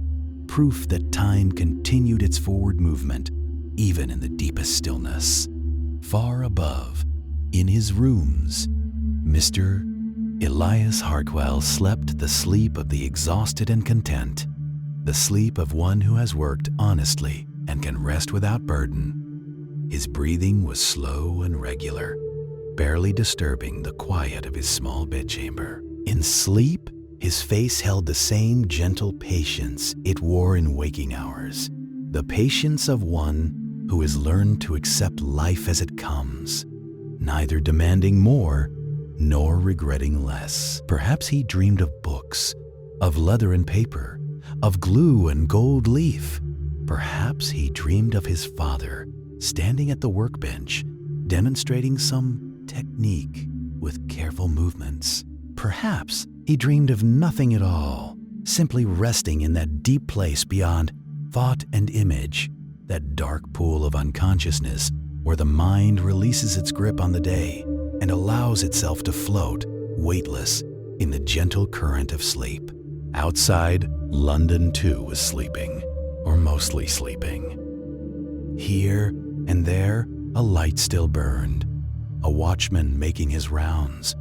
proof that time continued its forward movement even in the deepest stillness. Far above, in his rooms, Mr. Elias Hartwell slept the sleep of the exhausted and content, the sleep of one who has worked honestly and can rest without burden. His breathing was slow and regular, barely disturbing the quiet of his small bedchamber. In sleep, his face held the same gentle patience it wore in waking hours, the patience of one who has learned to accept life as it comes, neither demanding more nor regretting less. Perhaps he dreamed of books, of leather and paper, of glue and gold leaf. Perhaps he dreamed of his father standing at the workbench, demonstrating some technique with careful movements. Perhaps he dreamed of nothing at all, simply resting in that deep place beyond thought and image, that dark pool of unconsciousness where the mind releases its grip on the day and allows itself to float, weightless, in the gentle current of sleep. Outside, London too was sleeping, or mostly sleeping. Here and there, a light still burned, a watchman making his rounds,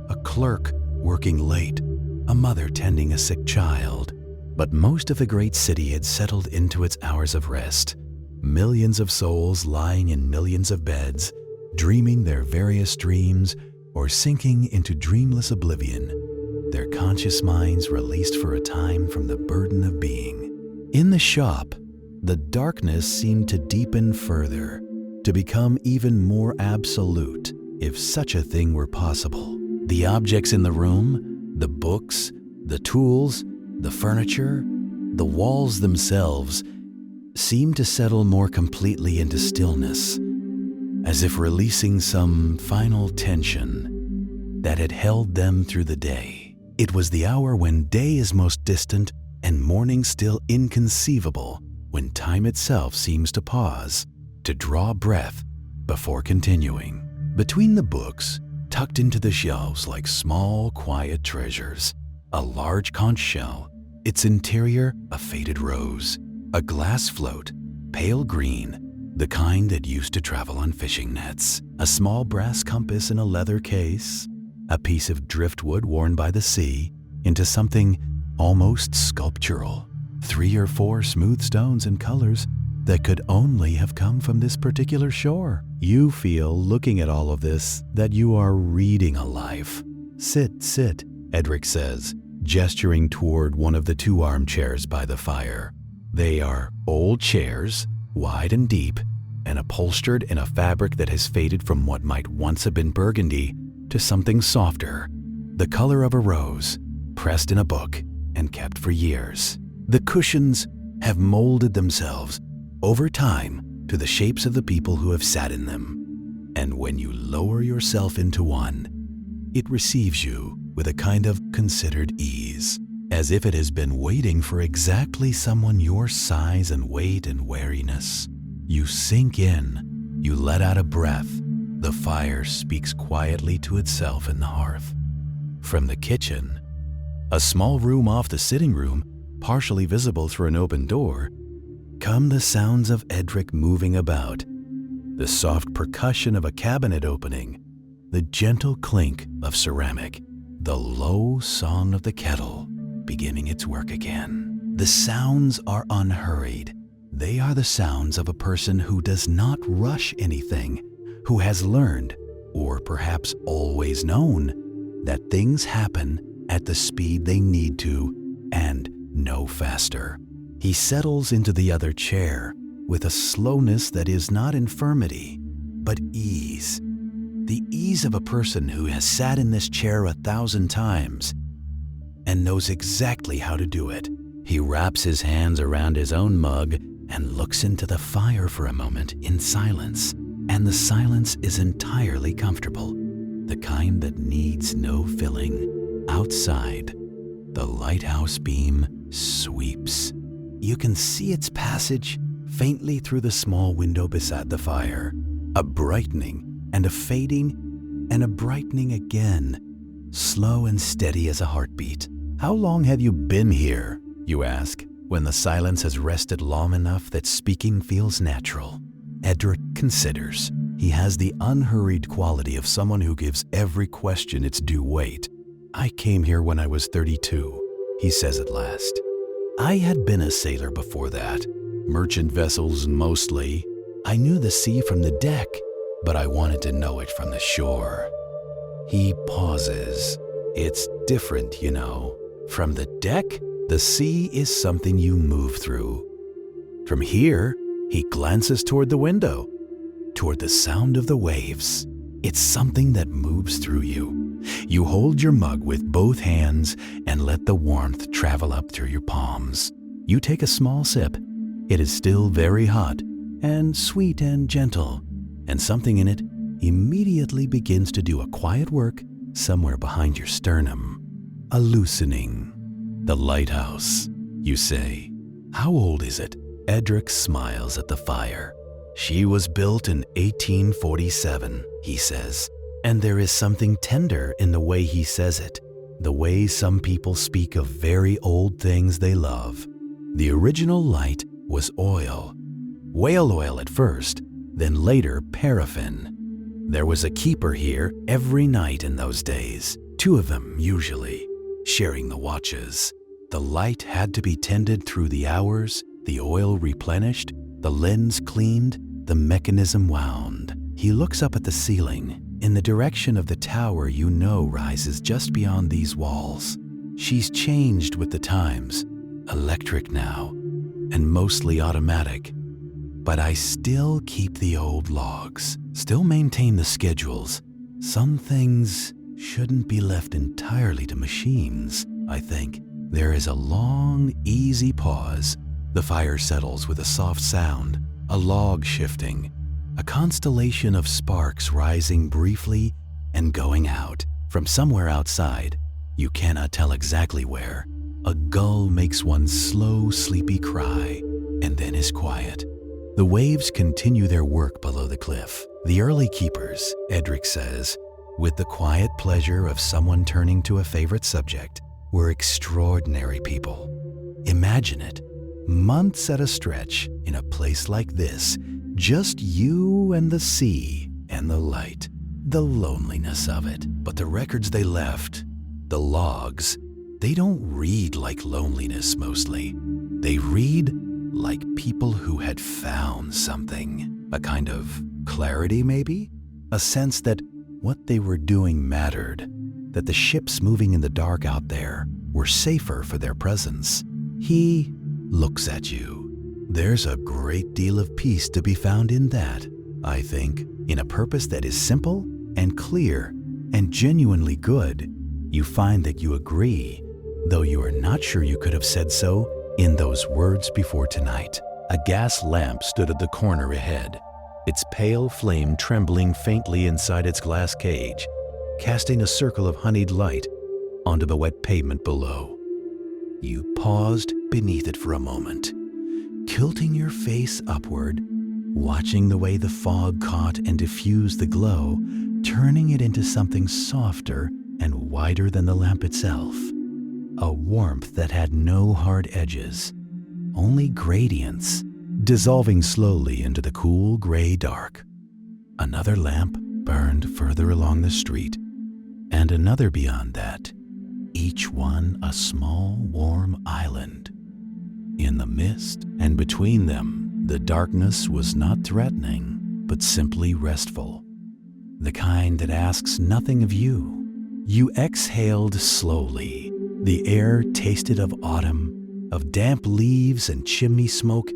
a clerk working late, a mother tending a sick child. But most of the great city had settled into its hours of rest, millions of souls lying in millions of beds, dreaming their various dreams or sinking into dreamless oblivion, their conscious minds released for a time from the burden of being. In the shop, the darkness seemed to deepen further, to become even more absolute, if such a thing were possible. The objects in the room, the books, the tools, the furniture, the walls themselves, seemed to settle more completely into stillness, as if releasing some final tension that had held them through the day. It was the hour when day is most distant and morning still inconceivable, when time itself seems to pause, to draw breath before continuing. Between the books, tucked into the shelves like small, quiet treasures, a large conch shell, its interior a faded rose, a glass float, pale green, the kind that used to travel on fishing nets, a small brass compass in a leather case, a piece of driftwood worn by the sea into something almost sculptural, 3 or 4 smooth stones in colors that could only have come from this particular shore. You feel, looking at all of this, that you are reading a life, Sit, sit, Edric says, gesturing toward one of the 2 armchairs by the fire. They are old chairs, wide and deep, and upholstered in a fabric that has faded from what might once have been burgundy to something softer, the color of a rose, pressed in a book and kept for years. The cushions have molded themselves over time to the shapes of the people who have sat in them. And when you lower yourself into one, it receives you with a kind of considered ease, as if it has been waiting for exactly someone your size and weight and wariness. You sink in, you let out a breath. The fire speaks quietly to itself in the hearth. From the kitchen, a small room off the sitting room, partially visible through an open door, come the sounds of Edric moving about, the soft percussion of a cabinet opening, the gentle clink of ceramic, the low song of the kettle beginning its work again. The sounds are unhurried. They are the sounds of a person who does not rush anything, who has learned, or perhaps always known, that things happen at the speed they need to and no faster. He settles into the other chair with a slowness that is not infirmity, but ease. The ease of a person who has sat in this chair 1,000 times and knows exactly how to do it. He wraps his hands around his own mug and looks into the fire for a moment in silence. And the silence is entirely comfortable, the kind that needs no filling. Outside, the lighthouse beam sweeps. You can see its passage faintly through the small window beside the fire, a brightening and a fading and a brightening again, slow and steady as a heartbeat. How long have you been here, you ask, when the silence has rested long enough that speaking feels natural. Edric considers. He has the unhurried quality of someone who gives every question its due weight. I came here when I was 32, he says at last. I had been a sailor before that, merchant vessels mostly. I knew the sea from the deck, but I wanted to know it from the shore. He pauses. It's different, you know. From the deck, the sea is something you move through. From here, he glances toward the window, toward the sound of the waves. It's something that moves through you. You hold your mug with both hands and let the warmth travel up through your palms. You take a small sip. It is still very hot and sweet and gentle, and something in it immediately begins to do a quiet work somewhere behind your sternum. A loosening. The lighthouse, you say. How old is it? Edric smiles at the fire. She was built in 1847, he says, and there is something tender in the way he says it, the way some people speak of very old things they love. The original light was oil. Whale oil at first, then later paraffin. There was a keeper here every night in those days, 2 of them usually, sharing the watches. The light had to be tended through the hours, the oil replenished, the lens cleaned, the mechanism wound. He looks up at the ceiling, in the direction of the tower you know rises just beyond these walls. She's changed with the times, electric now, and mostly automatic. But I still keep the old logs, still maintain the schedules. Some things shouldn't be left entirely to machines, I think. There is a long, easy pause. The fire settles with a soft sound, a log shifting, a constellation of sparks rising briefly and going out. From somewhere outside, you cannot tell exactly where, a gull makes one slow, sleepy cry and then is quiet. The waves continue their work below the cliff. The early keepers, Edric says, with the quiet pleasure of someone turning to a favorite subject, were extraordinary people. Imagine it, months at a stretch in a place like this, just you and the sea and the light, the loneliness of it. But the records they left, the logs, they don't read like loneliness mostly. They read like people who had found something, a kind of clarity maybe, a sense that what they were doing mattered, that the ships moving in the dark out there were safer for their presence. He looks at you. There's a great deal of peace to be found in that, I think, in a purpose that is simple and clear and genuinely good. You find that you agree, though you are not sure you could have said so in those words before tonight. A gas lamp stood at the corner ahead, its pale flame trembling faintly inside its glass cage, casting a circle of honeyed light onto the wet pavement below. You paused beneath it for a moment, tilting your face upward, watching the way the fog caught and diffused the glow, turning it into something softer and wider than the lamp itself. A warmth that had no hard edges, only gradients, dissolving slowly into the cool gray dark. Another lamp burned further along the street, and another beyond that, each one a small, warm island. In the mist and between them, the darkness was not threatening, but simply restful. The kind that asks nothing of you. You exhaled slowly. The air tasted of autumn, of damp leaves and chimney smoke,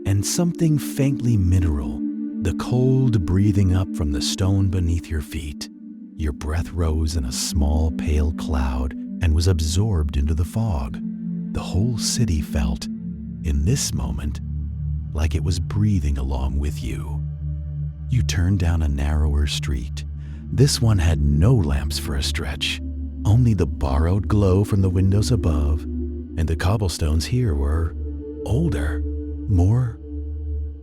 and something faintly mineral, the cold breathing up from the stone beneath your feet. Your breath rose in a small pale cloud and was absorbed into the fog. The whole city felt, in this moment, like it was breathing along with you. You turned down a narrower street. This one had no lamps for a stretch, only the borrowed glow from the windows above, and the cobblestones here were older, more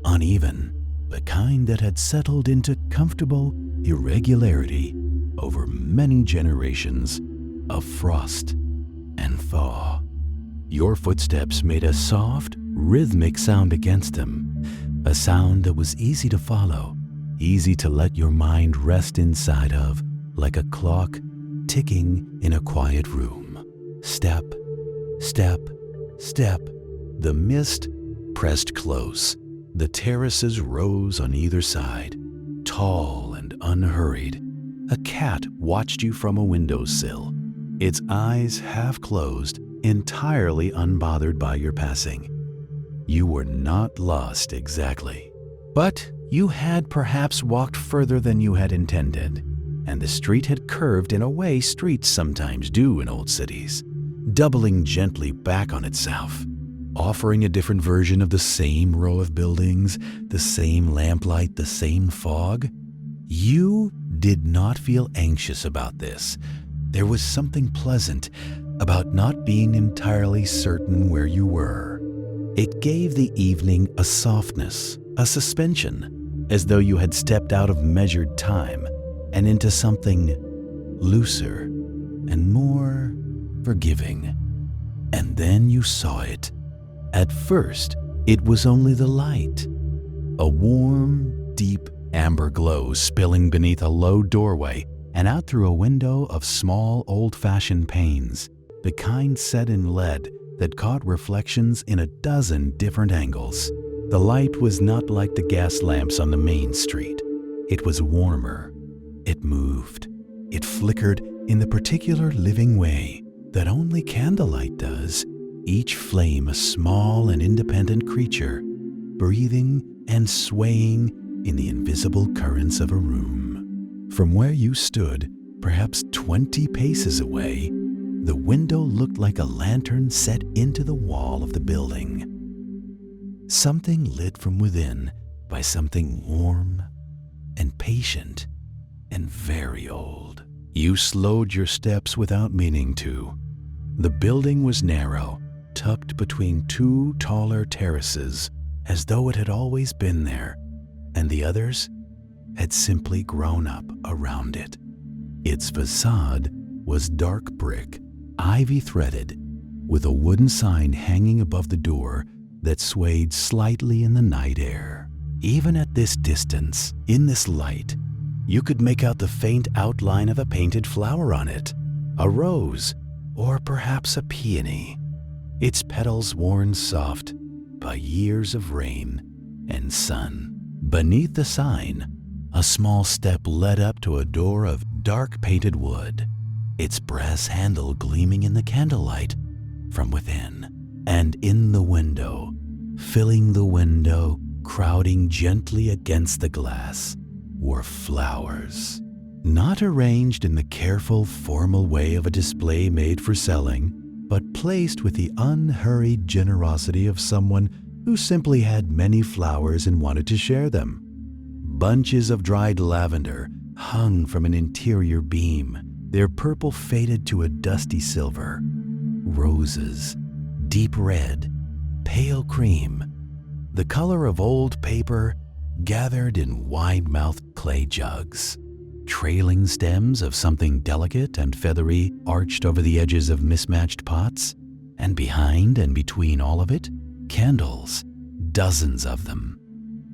uneven, the kind that had settled into comfortable irregularity over many generations of frost and thaw. Your footsteps made a soft, rhythmic sound against them, a sound that was easy to follow, easy to let your mind rest inside of, like a clock ticking in a quiet room. Step, step, step. The mist pressed close. The terraces rose on either side, tall and unhurried. A cat watched you from a windowsill, its eyes half closed, entirely unbothered by your passing. You were not lost exactly, but you had perhaps walked further than you had intended, and the street had curved in a way streets sometimes do in old cities, doubling gently back on itself, offering a different version of the same row of buildings, the same lamplight, the same fog. You did not feel anxious about this. There was something pleasant about not being entirely certain where you were. It gave the evening a softness, a suspension, as though you had stepped out of measured time and into something looser and more forgiving. And then you saw it. At first, it was only the light, a warm, deep amber glow spilling beneath a low doorway and out through a window of small, old-fashioned panes, the kind set in lead that caught reflections in a dozen different angles. The light was not like the gas lamps on the main street. It was warmer. It moved. It flickered in the particular living way that only candlelight does, each flame a small and independent creature, breathing and swaying in the invisible currents of a room. From where you stood, perhaps 20 paces away, the window looked like a lantern set into the wall of the building. Something lit from within by something warm and patient and very old. You slowed your steps without meaning to. The building was narrow, tucked between two taller terraces, as though it had always been there, and the others had simply grown up around it. Its facade was dark brick, ivy-threaded, with a wooden sign hanging above the door that swayed slightly in the night air. Even at this distance, in this light, you could make out the faint outline of a painted flower on it, a rose, or perhaps a peony, its petals worn soft by years of rain and sun. Beneath the sign, a small step led up to a door of dark painted wood. its brass handle gleaming in the candlelight from within. And in the window, filling the window, crowding gently against the glass, were flowers. Not arranged in the careful, formal way of a display made for selling, but placed with the unhurried generosity of someone who simply had many flowers and wanted to share them. Bunches of dried lavender hung from an interior beam, their purple faded to a dusty silver. Roses, deep red, pale cream, the color of old paper, gathered in wide-mouthed clay jugs. Trailing stems of something delicate and feathery arched over the edges of mismatched pots, and behind and between all of it, candles, dozens of them,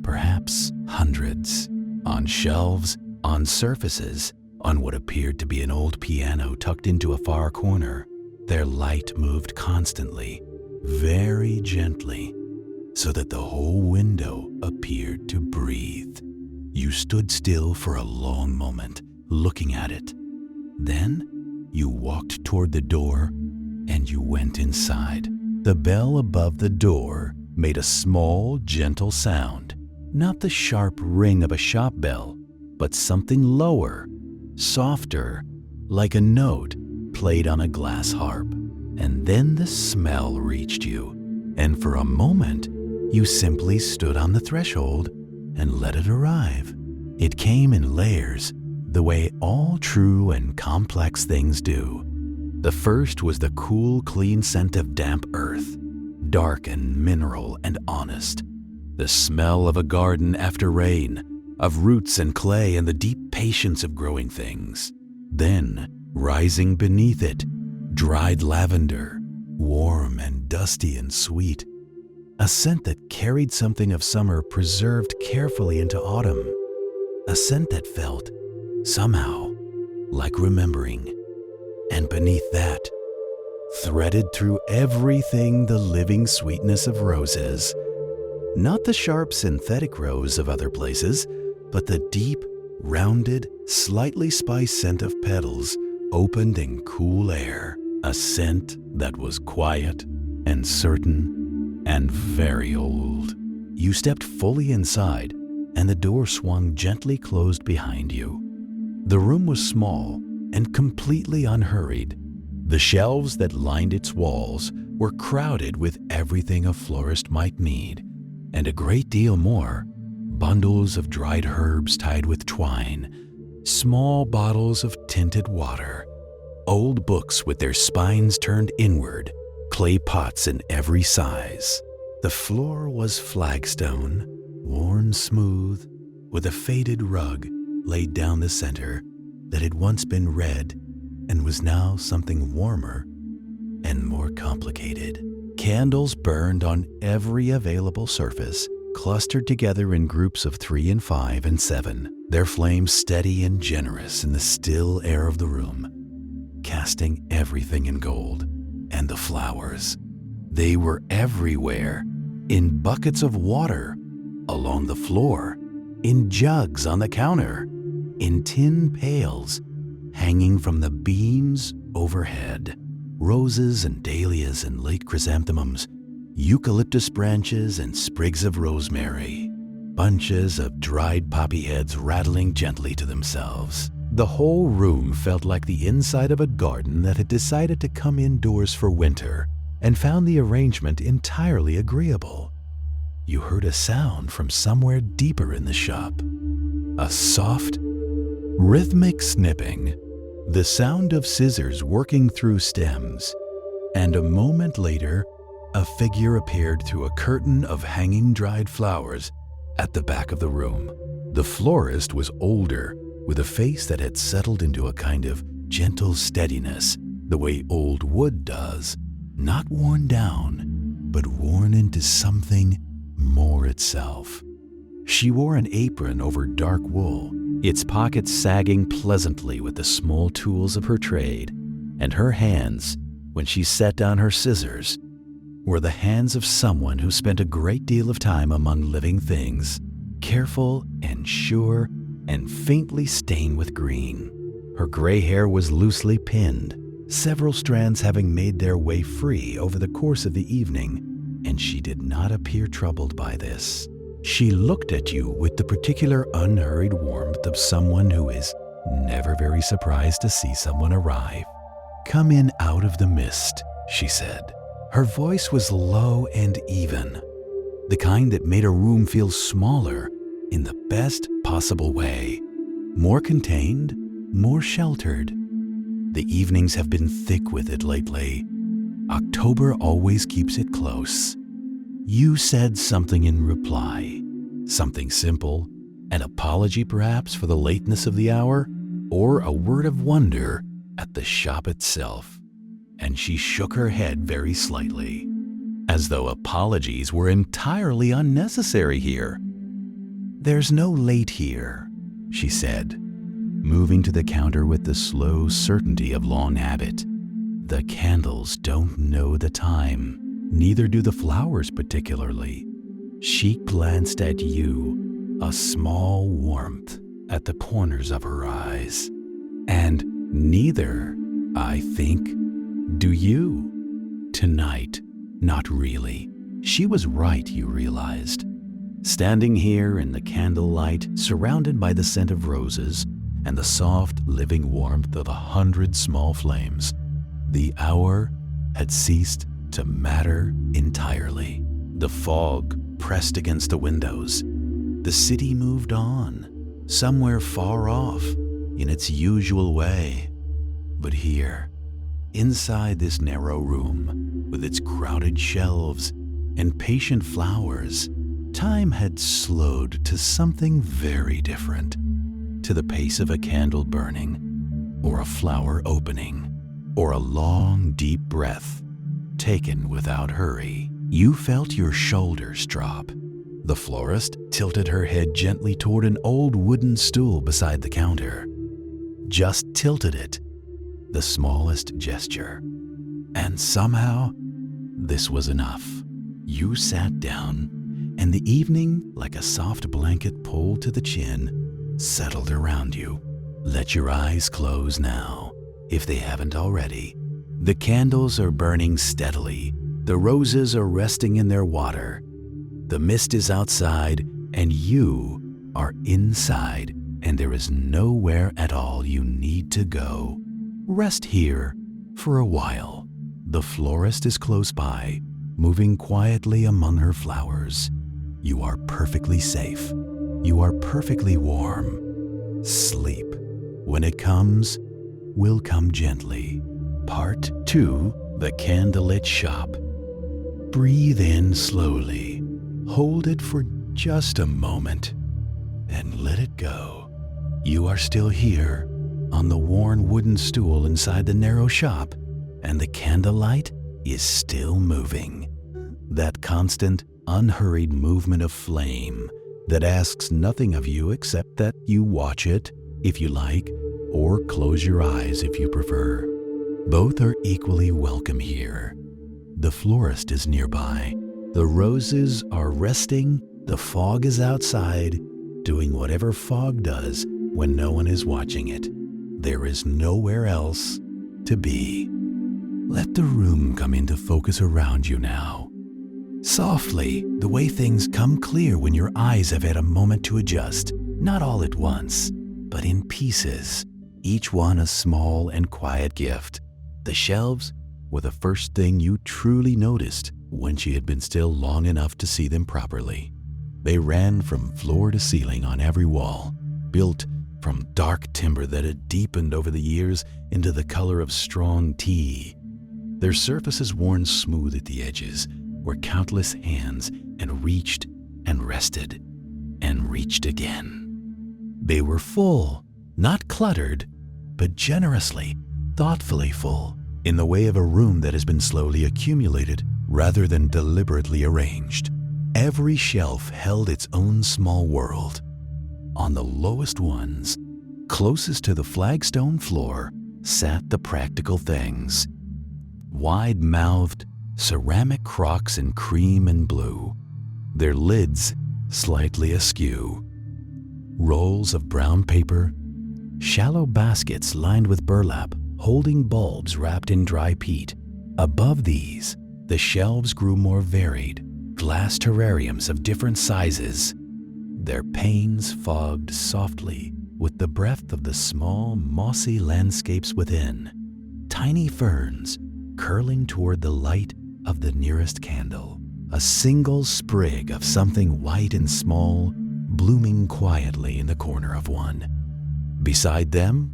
perhaps hundreds, on shelves, on surfaces, on what appeared to be an old piano tucked into a far corner. Their light moved constantly, very gently, so that the whole window appeared to breathe. You stood still for a long moment, looking at it. Then you walked toward the door and you went inside. The bell above the door made a small, gentle sound, not the sharp ring of a shop bell, but something lower, softer, like a note played on a glass harp. And then the smell reached you, and for a moment, you simply stood on the threshold and let it arrive. It came in layers, the way all true and complex things do. The first was the cool, clean scent of damp earth, dark and mineral and honest. The smell of a garden after rain, of roots and clay and the deep patience of growing things. Then, rising beneath it, dried lavender, warm and dusty and sweet. A scent that carried something of summer preserved carefully into autumn. A scent that felt, somehow, like remembering. And beneath that, threaded through everything, the living sweetness of roses. Not the sharp synthetic rose of other places, but the deep, rounded, slightly spiced scent of petals opened in cool air. A scent that was quiet and certain and very old. You stepped fully inside, and the door swung gently closed behind you. The room was small and completely unhurried. The shelves that lined its walls were crowded with everything a florist might need, and a great deal more. Bundles of dried herbs tied with twine, small bottles of tinted water, old books with their spines turned inward, clay pots in every size. The floor was flagstone, worn smooth, with a faded rug laid down the center that had once been red and was now something warmer and more complicated. Candles burned on every available surface, clustered together in groups of 3 and 5 and 7, their flames steady and generous in the still air of the room, casting everything in gold. And the flowers, they were everywhere, in buckets of water, along the floor, in jugs on the counter, in tin pails, hanging from the beams overhead. Roses and dahlias and late chrysanthemums, eucalyptus branches and sprigs of rosemary, bunches of dried poppy heads rattling gently to themselves. The whole room felt like the inside of a garden that had decided to come indoors for winter and found the arrangement entirely agreeable. You heard a sound from somewhere deeper in the shop, a soft, rhythmic snipping, the sound of scissors working through stems, and a moment later, a figure appeared through a curtain of hanging dried flowers at the back of the room. The florist was older, with a face that had settled into a kind of gentle steadiness, the way old wood does, not worn down, but worn into something more itself. She wore an apron over dark wool, its pockets sagging pleasantly with the small tools of her trade, and her hands, when she set down her scissors, were the hands of someone who spent a great deal of time among living things, careful and sure and faintly stained with green. Her gray hair was loosely pinned, several strands having made their way free over the course of the evening, and she did not appear troubled by this. She looked at you with the particular unhurried warmth of someone who is never very surprised to see someone arrive. "Come in out of the mist," she said. Her voice was low and even, the kind that made a room feel smaller in the best possible way, more contained, more sheltered. The evenings have been thick with it lately. October always keeps it close. You said something in reply, something simple, an apology perhaps for the lateness of the hour, or a word of wonder at the shop itself, and she shook her head very slightly, as though apologies were entirely unnecessary here. "There's no late here," she said, moving to the counter with the slow certainty of long habit. "The candles don't know the time, neither do the flowers particularly." She glanced at you, a small warmth at the corners of her eyes. "And neither, I think, do you. Tonight, not really." She was right, you realized. Standing here in the candlelight, surrounded by the scent of roses and the soft, living warmth of 100 small flames, the hour had ceased to matter entirely. The fog pressed against the windows. The city moved on, somewhere far off, in its usual way. But here, inside this narrow room, with its crowded shelves and patient flowers, time had slowed to something very different, to the pace of a candle burning, or a flower opening, or a long, deep breath taken without hurry. You felt your shoulders drop. The florist tilted her head gently toward an old wooden stool beside the counter. Just tilted it, the smallest gesture. And somehow, this was enough. You sat down, and the evening, like a soft blanket pulled to the chin, settled around you. Let your eyes close now, if they haven't already. The candles are burning steadily. The roses are resting in their water. The mist is outside, and you are inside, and there is nowhere at all you need to go. Rest here for a while. The florist is close by, moving quietly among her flowers. You are perfectly safe. You are perfectly warm. Sleep, when it comes, will come gently. Part 2, the candlelit shop. Breathe in slowly. Hold it for just a moment and let it go. You are still here on the worn wooden stool inside the narrow shop, and the candlelight is still moving. That constant, unhurried movement of flame that asks nothing of you except that you watch it, if you like, or close your eyes if you prefer. Both are equally welcome here. The florist is nearby. The roses are resting. The fog is outside, doing whatever fog does when no one is watching it. There is nowhere else to be. Let the room come into focus around you now. Softly, the way things come clear when your eyes have had a moment to adjust, not all at once, but in pieces, each one a small and quiet gift. The shelves were the first thing you truly noticed when she had been still long enough to see them properly. They ran from floor to ceiling on every wall, built from dark timber that had deepened over the years into the color of strong tea. Their surfaces worn smooth at the edges, where countless hands had reached and rested and reached again. They were full, not cluttered, but generously, thoughtfully full, in the way of a room that has been slowly accumulated rather than deliberately arranged. Every shelf held its own small world. On the lowest ones, closest to the flagstone floor, sat the practical things. Wide-mouthed, ceramic crocks in cream and blue, their lids slightly askew. Rolls of brown paper, Shallow baskets lined with burlap, holding bulbs wrapped in dry peat. Above these, the shelves grew more varied, glass terrariums of different sizes, their panes fogged softly with the breath of the small, mossy landscapes within. Tiny ferns curling toward the light of the nearest candle. A single sprig of something white and small blooming quietly in the corner of one. Beside them,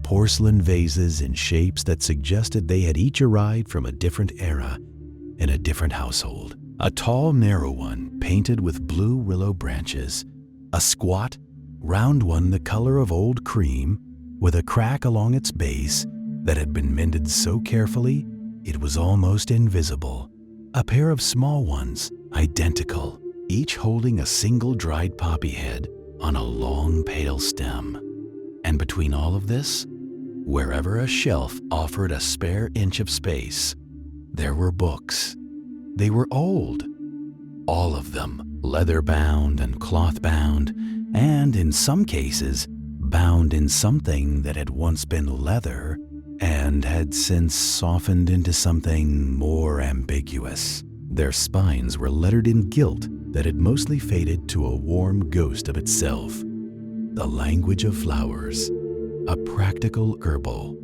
porcelain vases in shapes that suggested they had each arrived from a different era in a different household. A tall, narrow one painted with blue willow branches, a squat, round one the color of old cream with a crack along its base that had been mended so carefully it was almost invisible. A pair of small ones, identical, each holding a single dried poppy head on a long pale stem. And between all of this, wherever a shelf offered a spare inch of space, there were books. They were old, all of them, leather-bound and cloth-bound, and in some cases, bound in something that had once been leather and had since softened into something more ambiguous. Their spines were lettered in gilt that had mostly faded to a warm ghost of itself. The Language of Flowers, a practical herbal.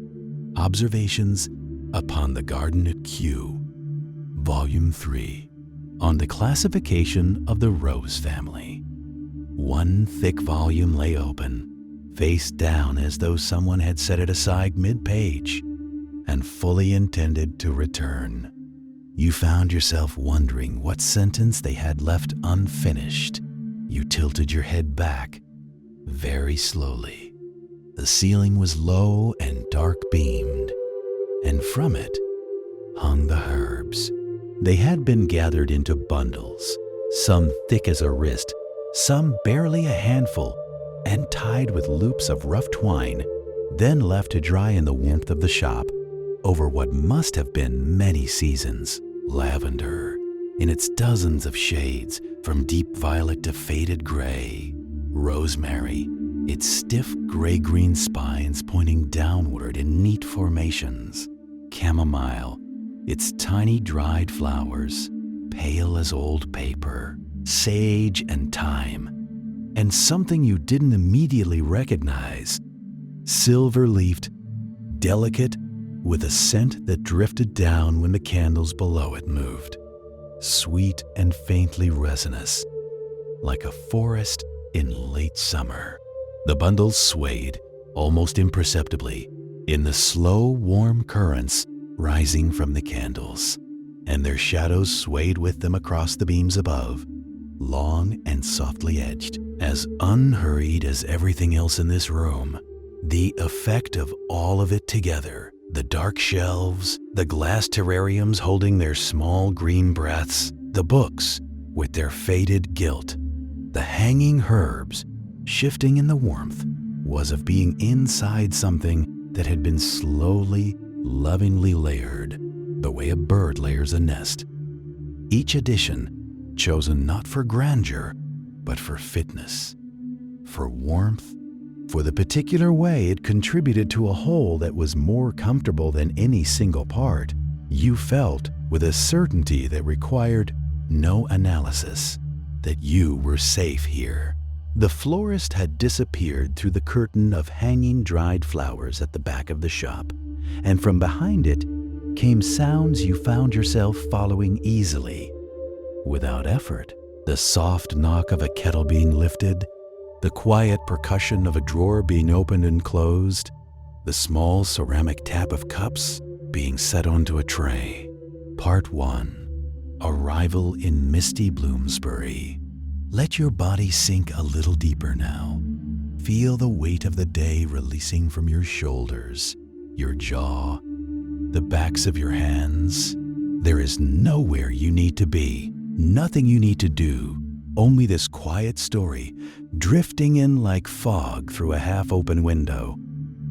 Observations upon the Garden at Kew, Volume 3, on the classification of the rose family. One thick volume lay open, face down as though someone had set it aside mid-page and fully intended to return. You found yourself wondering what sentence they had left unfinished. You tilted your head back very slowly. The ceiling was low and dark-beamed, and from it hung the herbs. They had been gathered into bundles, some thick as a wrist, some barely a handful, and tied with loops of rough twine, then left to dry in the warmth of the shop over what must have been many seasons. Lavender, in its dozens of shades, from deep violet to faded gray. Rosemary, its stiff gray-green spines pointing downward in neat formations. Chamomile, its tiny dried flowers, pale as old paper. Sage and thyme, and something you didn't immediately recognize. Silver-leafed, delicate, with a scent that drifted down when the candles below it moved. Sweet and faintly resinous, like a forest in late summer. The bundles swayed, almost imperceptibly, in the slow, warm currents rising from the candles, and their shadows swayed with them across the beams above, long and softly edged, as unhurried as everything else in this room. The effect of all of it together, the dark shelves, the glass terrariums holding their small green breaths, the books with their faded gilt, the hanging herbs shifting in the warmth, was of being inside something that had been slowly, lovingly layered, the way a bird layers a nest. Each addition chosen not for grandeur, but for fitness, for warmth, for the particular way it contributed to a whole that was more comfortable than any single part. You felt, with a certainty that required no analysis, that you were safe here. The florist had disappeared through the curtain of hanging dried flowers at the back of the shop, and from behind it came sounds you found yourself following easily, without effort. The soft knock of a kettle being lifted, the quiet percussion of a drawer being opened and closed, the small ceramic tap of cups being set onto a tray. Part 1. Arrival in misty Bloomsbury. Let your body sink a little deeper now. Feel the weight of the day releasing from your shoulders, your jaw, the backs of your hands. There is nowhere you need to be, nothing you need to do, only this quiet story drifting in like fog through a half-open window.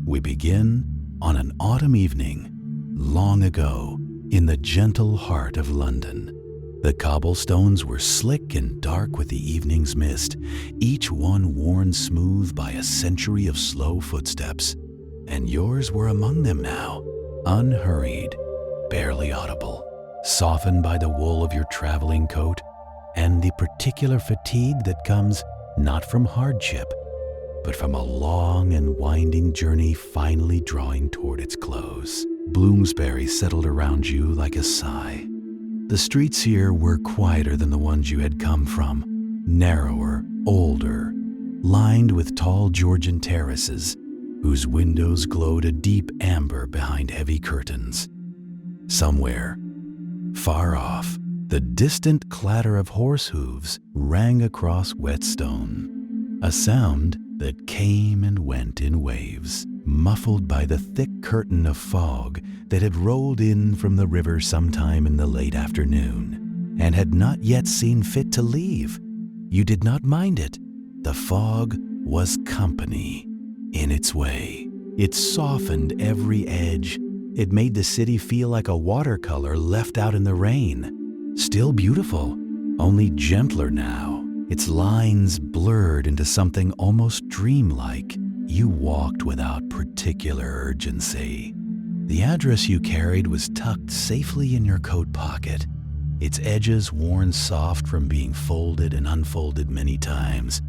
We begin on an autumn evening, long ago, in the gentle heart of London. The cobblestones were slick and dark with the evening's mist, each one worn smooth by a century of slow footsteps. And yours were among them now, unhurried, barely audible, softened by the wool of your traveling coat and the particular fatigue that comes not from hardship, but from a long and winding journey finally drawing toward its close. Bloomsbury settled around you like a sigh. The streets here were quieter than the ones you had come from, narrower, older, lined with tall Georgian terraces, whose windows glowed a deep amber behind heavy curtains. Somewhere, far off, the distant clatter of horse hooves rang across wet stone, a sound that came and went in waves, muffled by the thick curtain of fog that had rolled in from the river sometime in the late afternoon and had not yet seen fit to leave. You did not mind it. The fog was company in its way. It softened every edge. It made the city feel like a watercolor left out in the rain. Still beautiful, only gentler now. Its lines blurred into something almost dreamlike. You walked without particular urgency. The address you carried was tucked safely in your coat pocket, its edges worn soft from being folded and unfolded many times.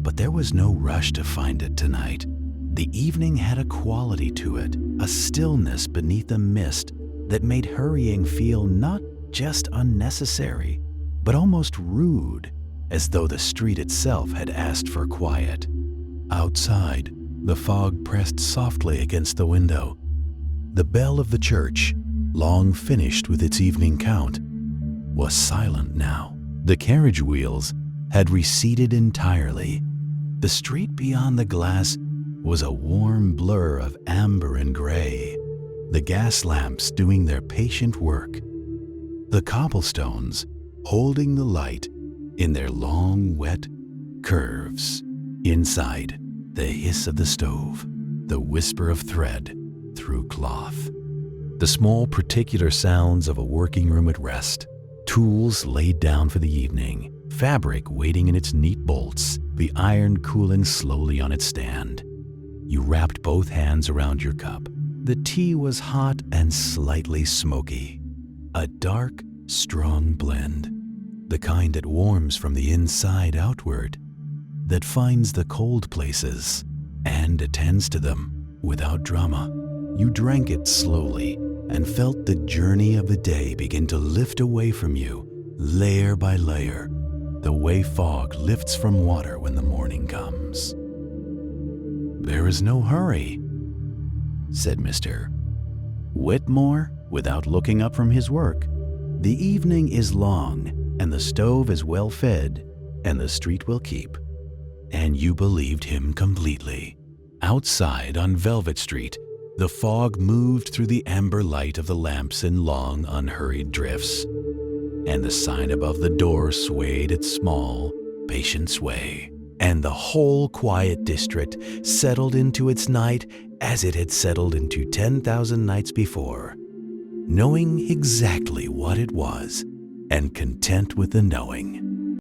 But there was no rush to find it tonight. The evening had a quality to it, a stillness beneath the mist that made hurrying feel not just unnecessary, but almost rude, as though the street itself had asked for quiet. Outside, the fog pressed softly against the window. The bell of the church, long finished with its evening count, was silent now. The carriage wheels had receded entirely. The street beyond the glass was a warm blur of amber and gray, the gas lamps doing their patient work, the cobblestones holding the light in their long, wet curves. Inside, the hiss of the stove, the whisper of thread through cloth, the small particular sounds of a working room at rest, tools laid down for the evening, fabric waiting in its neat bolts, the iron cooling slowly on its stand. You wrapped both hands around your cup. The tea was hot and slightly smoky, a dark, strong blend, the kind that warms from the inside outward, that finds the cold places and attends to them without drama. You drank it slowly and felt the journey of the day begin to lift away from you, layer by layer, the way fog lifts from water when the morning comes. "There is no hurry," said Mr. Whitmore without looking up from his work. "The evening is long, and the stove is well fed, and the street will keep." And you believed him completely. Outside on Velvet Street, the fog moved through the amber light of the lamps in long, unhurried drifts, and the sign above the door swayed its small, patient sway. And the whole quiet district settled into its night as it had settled into 10,000 nights before, knowing exactly what it was and content with the knowing.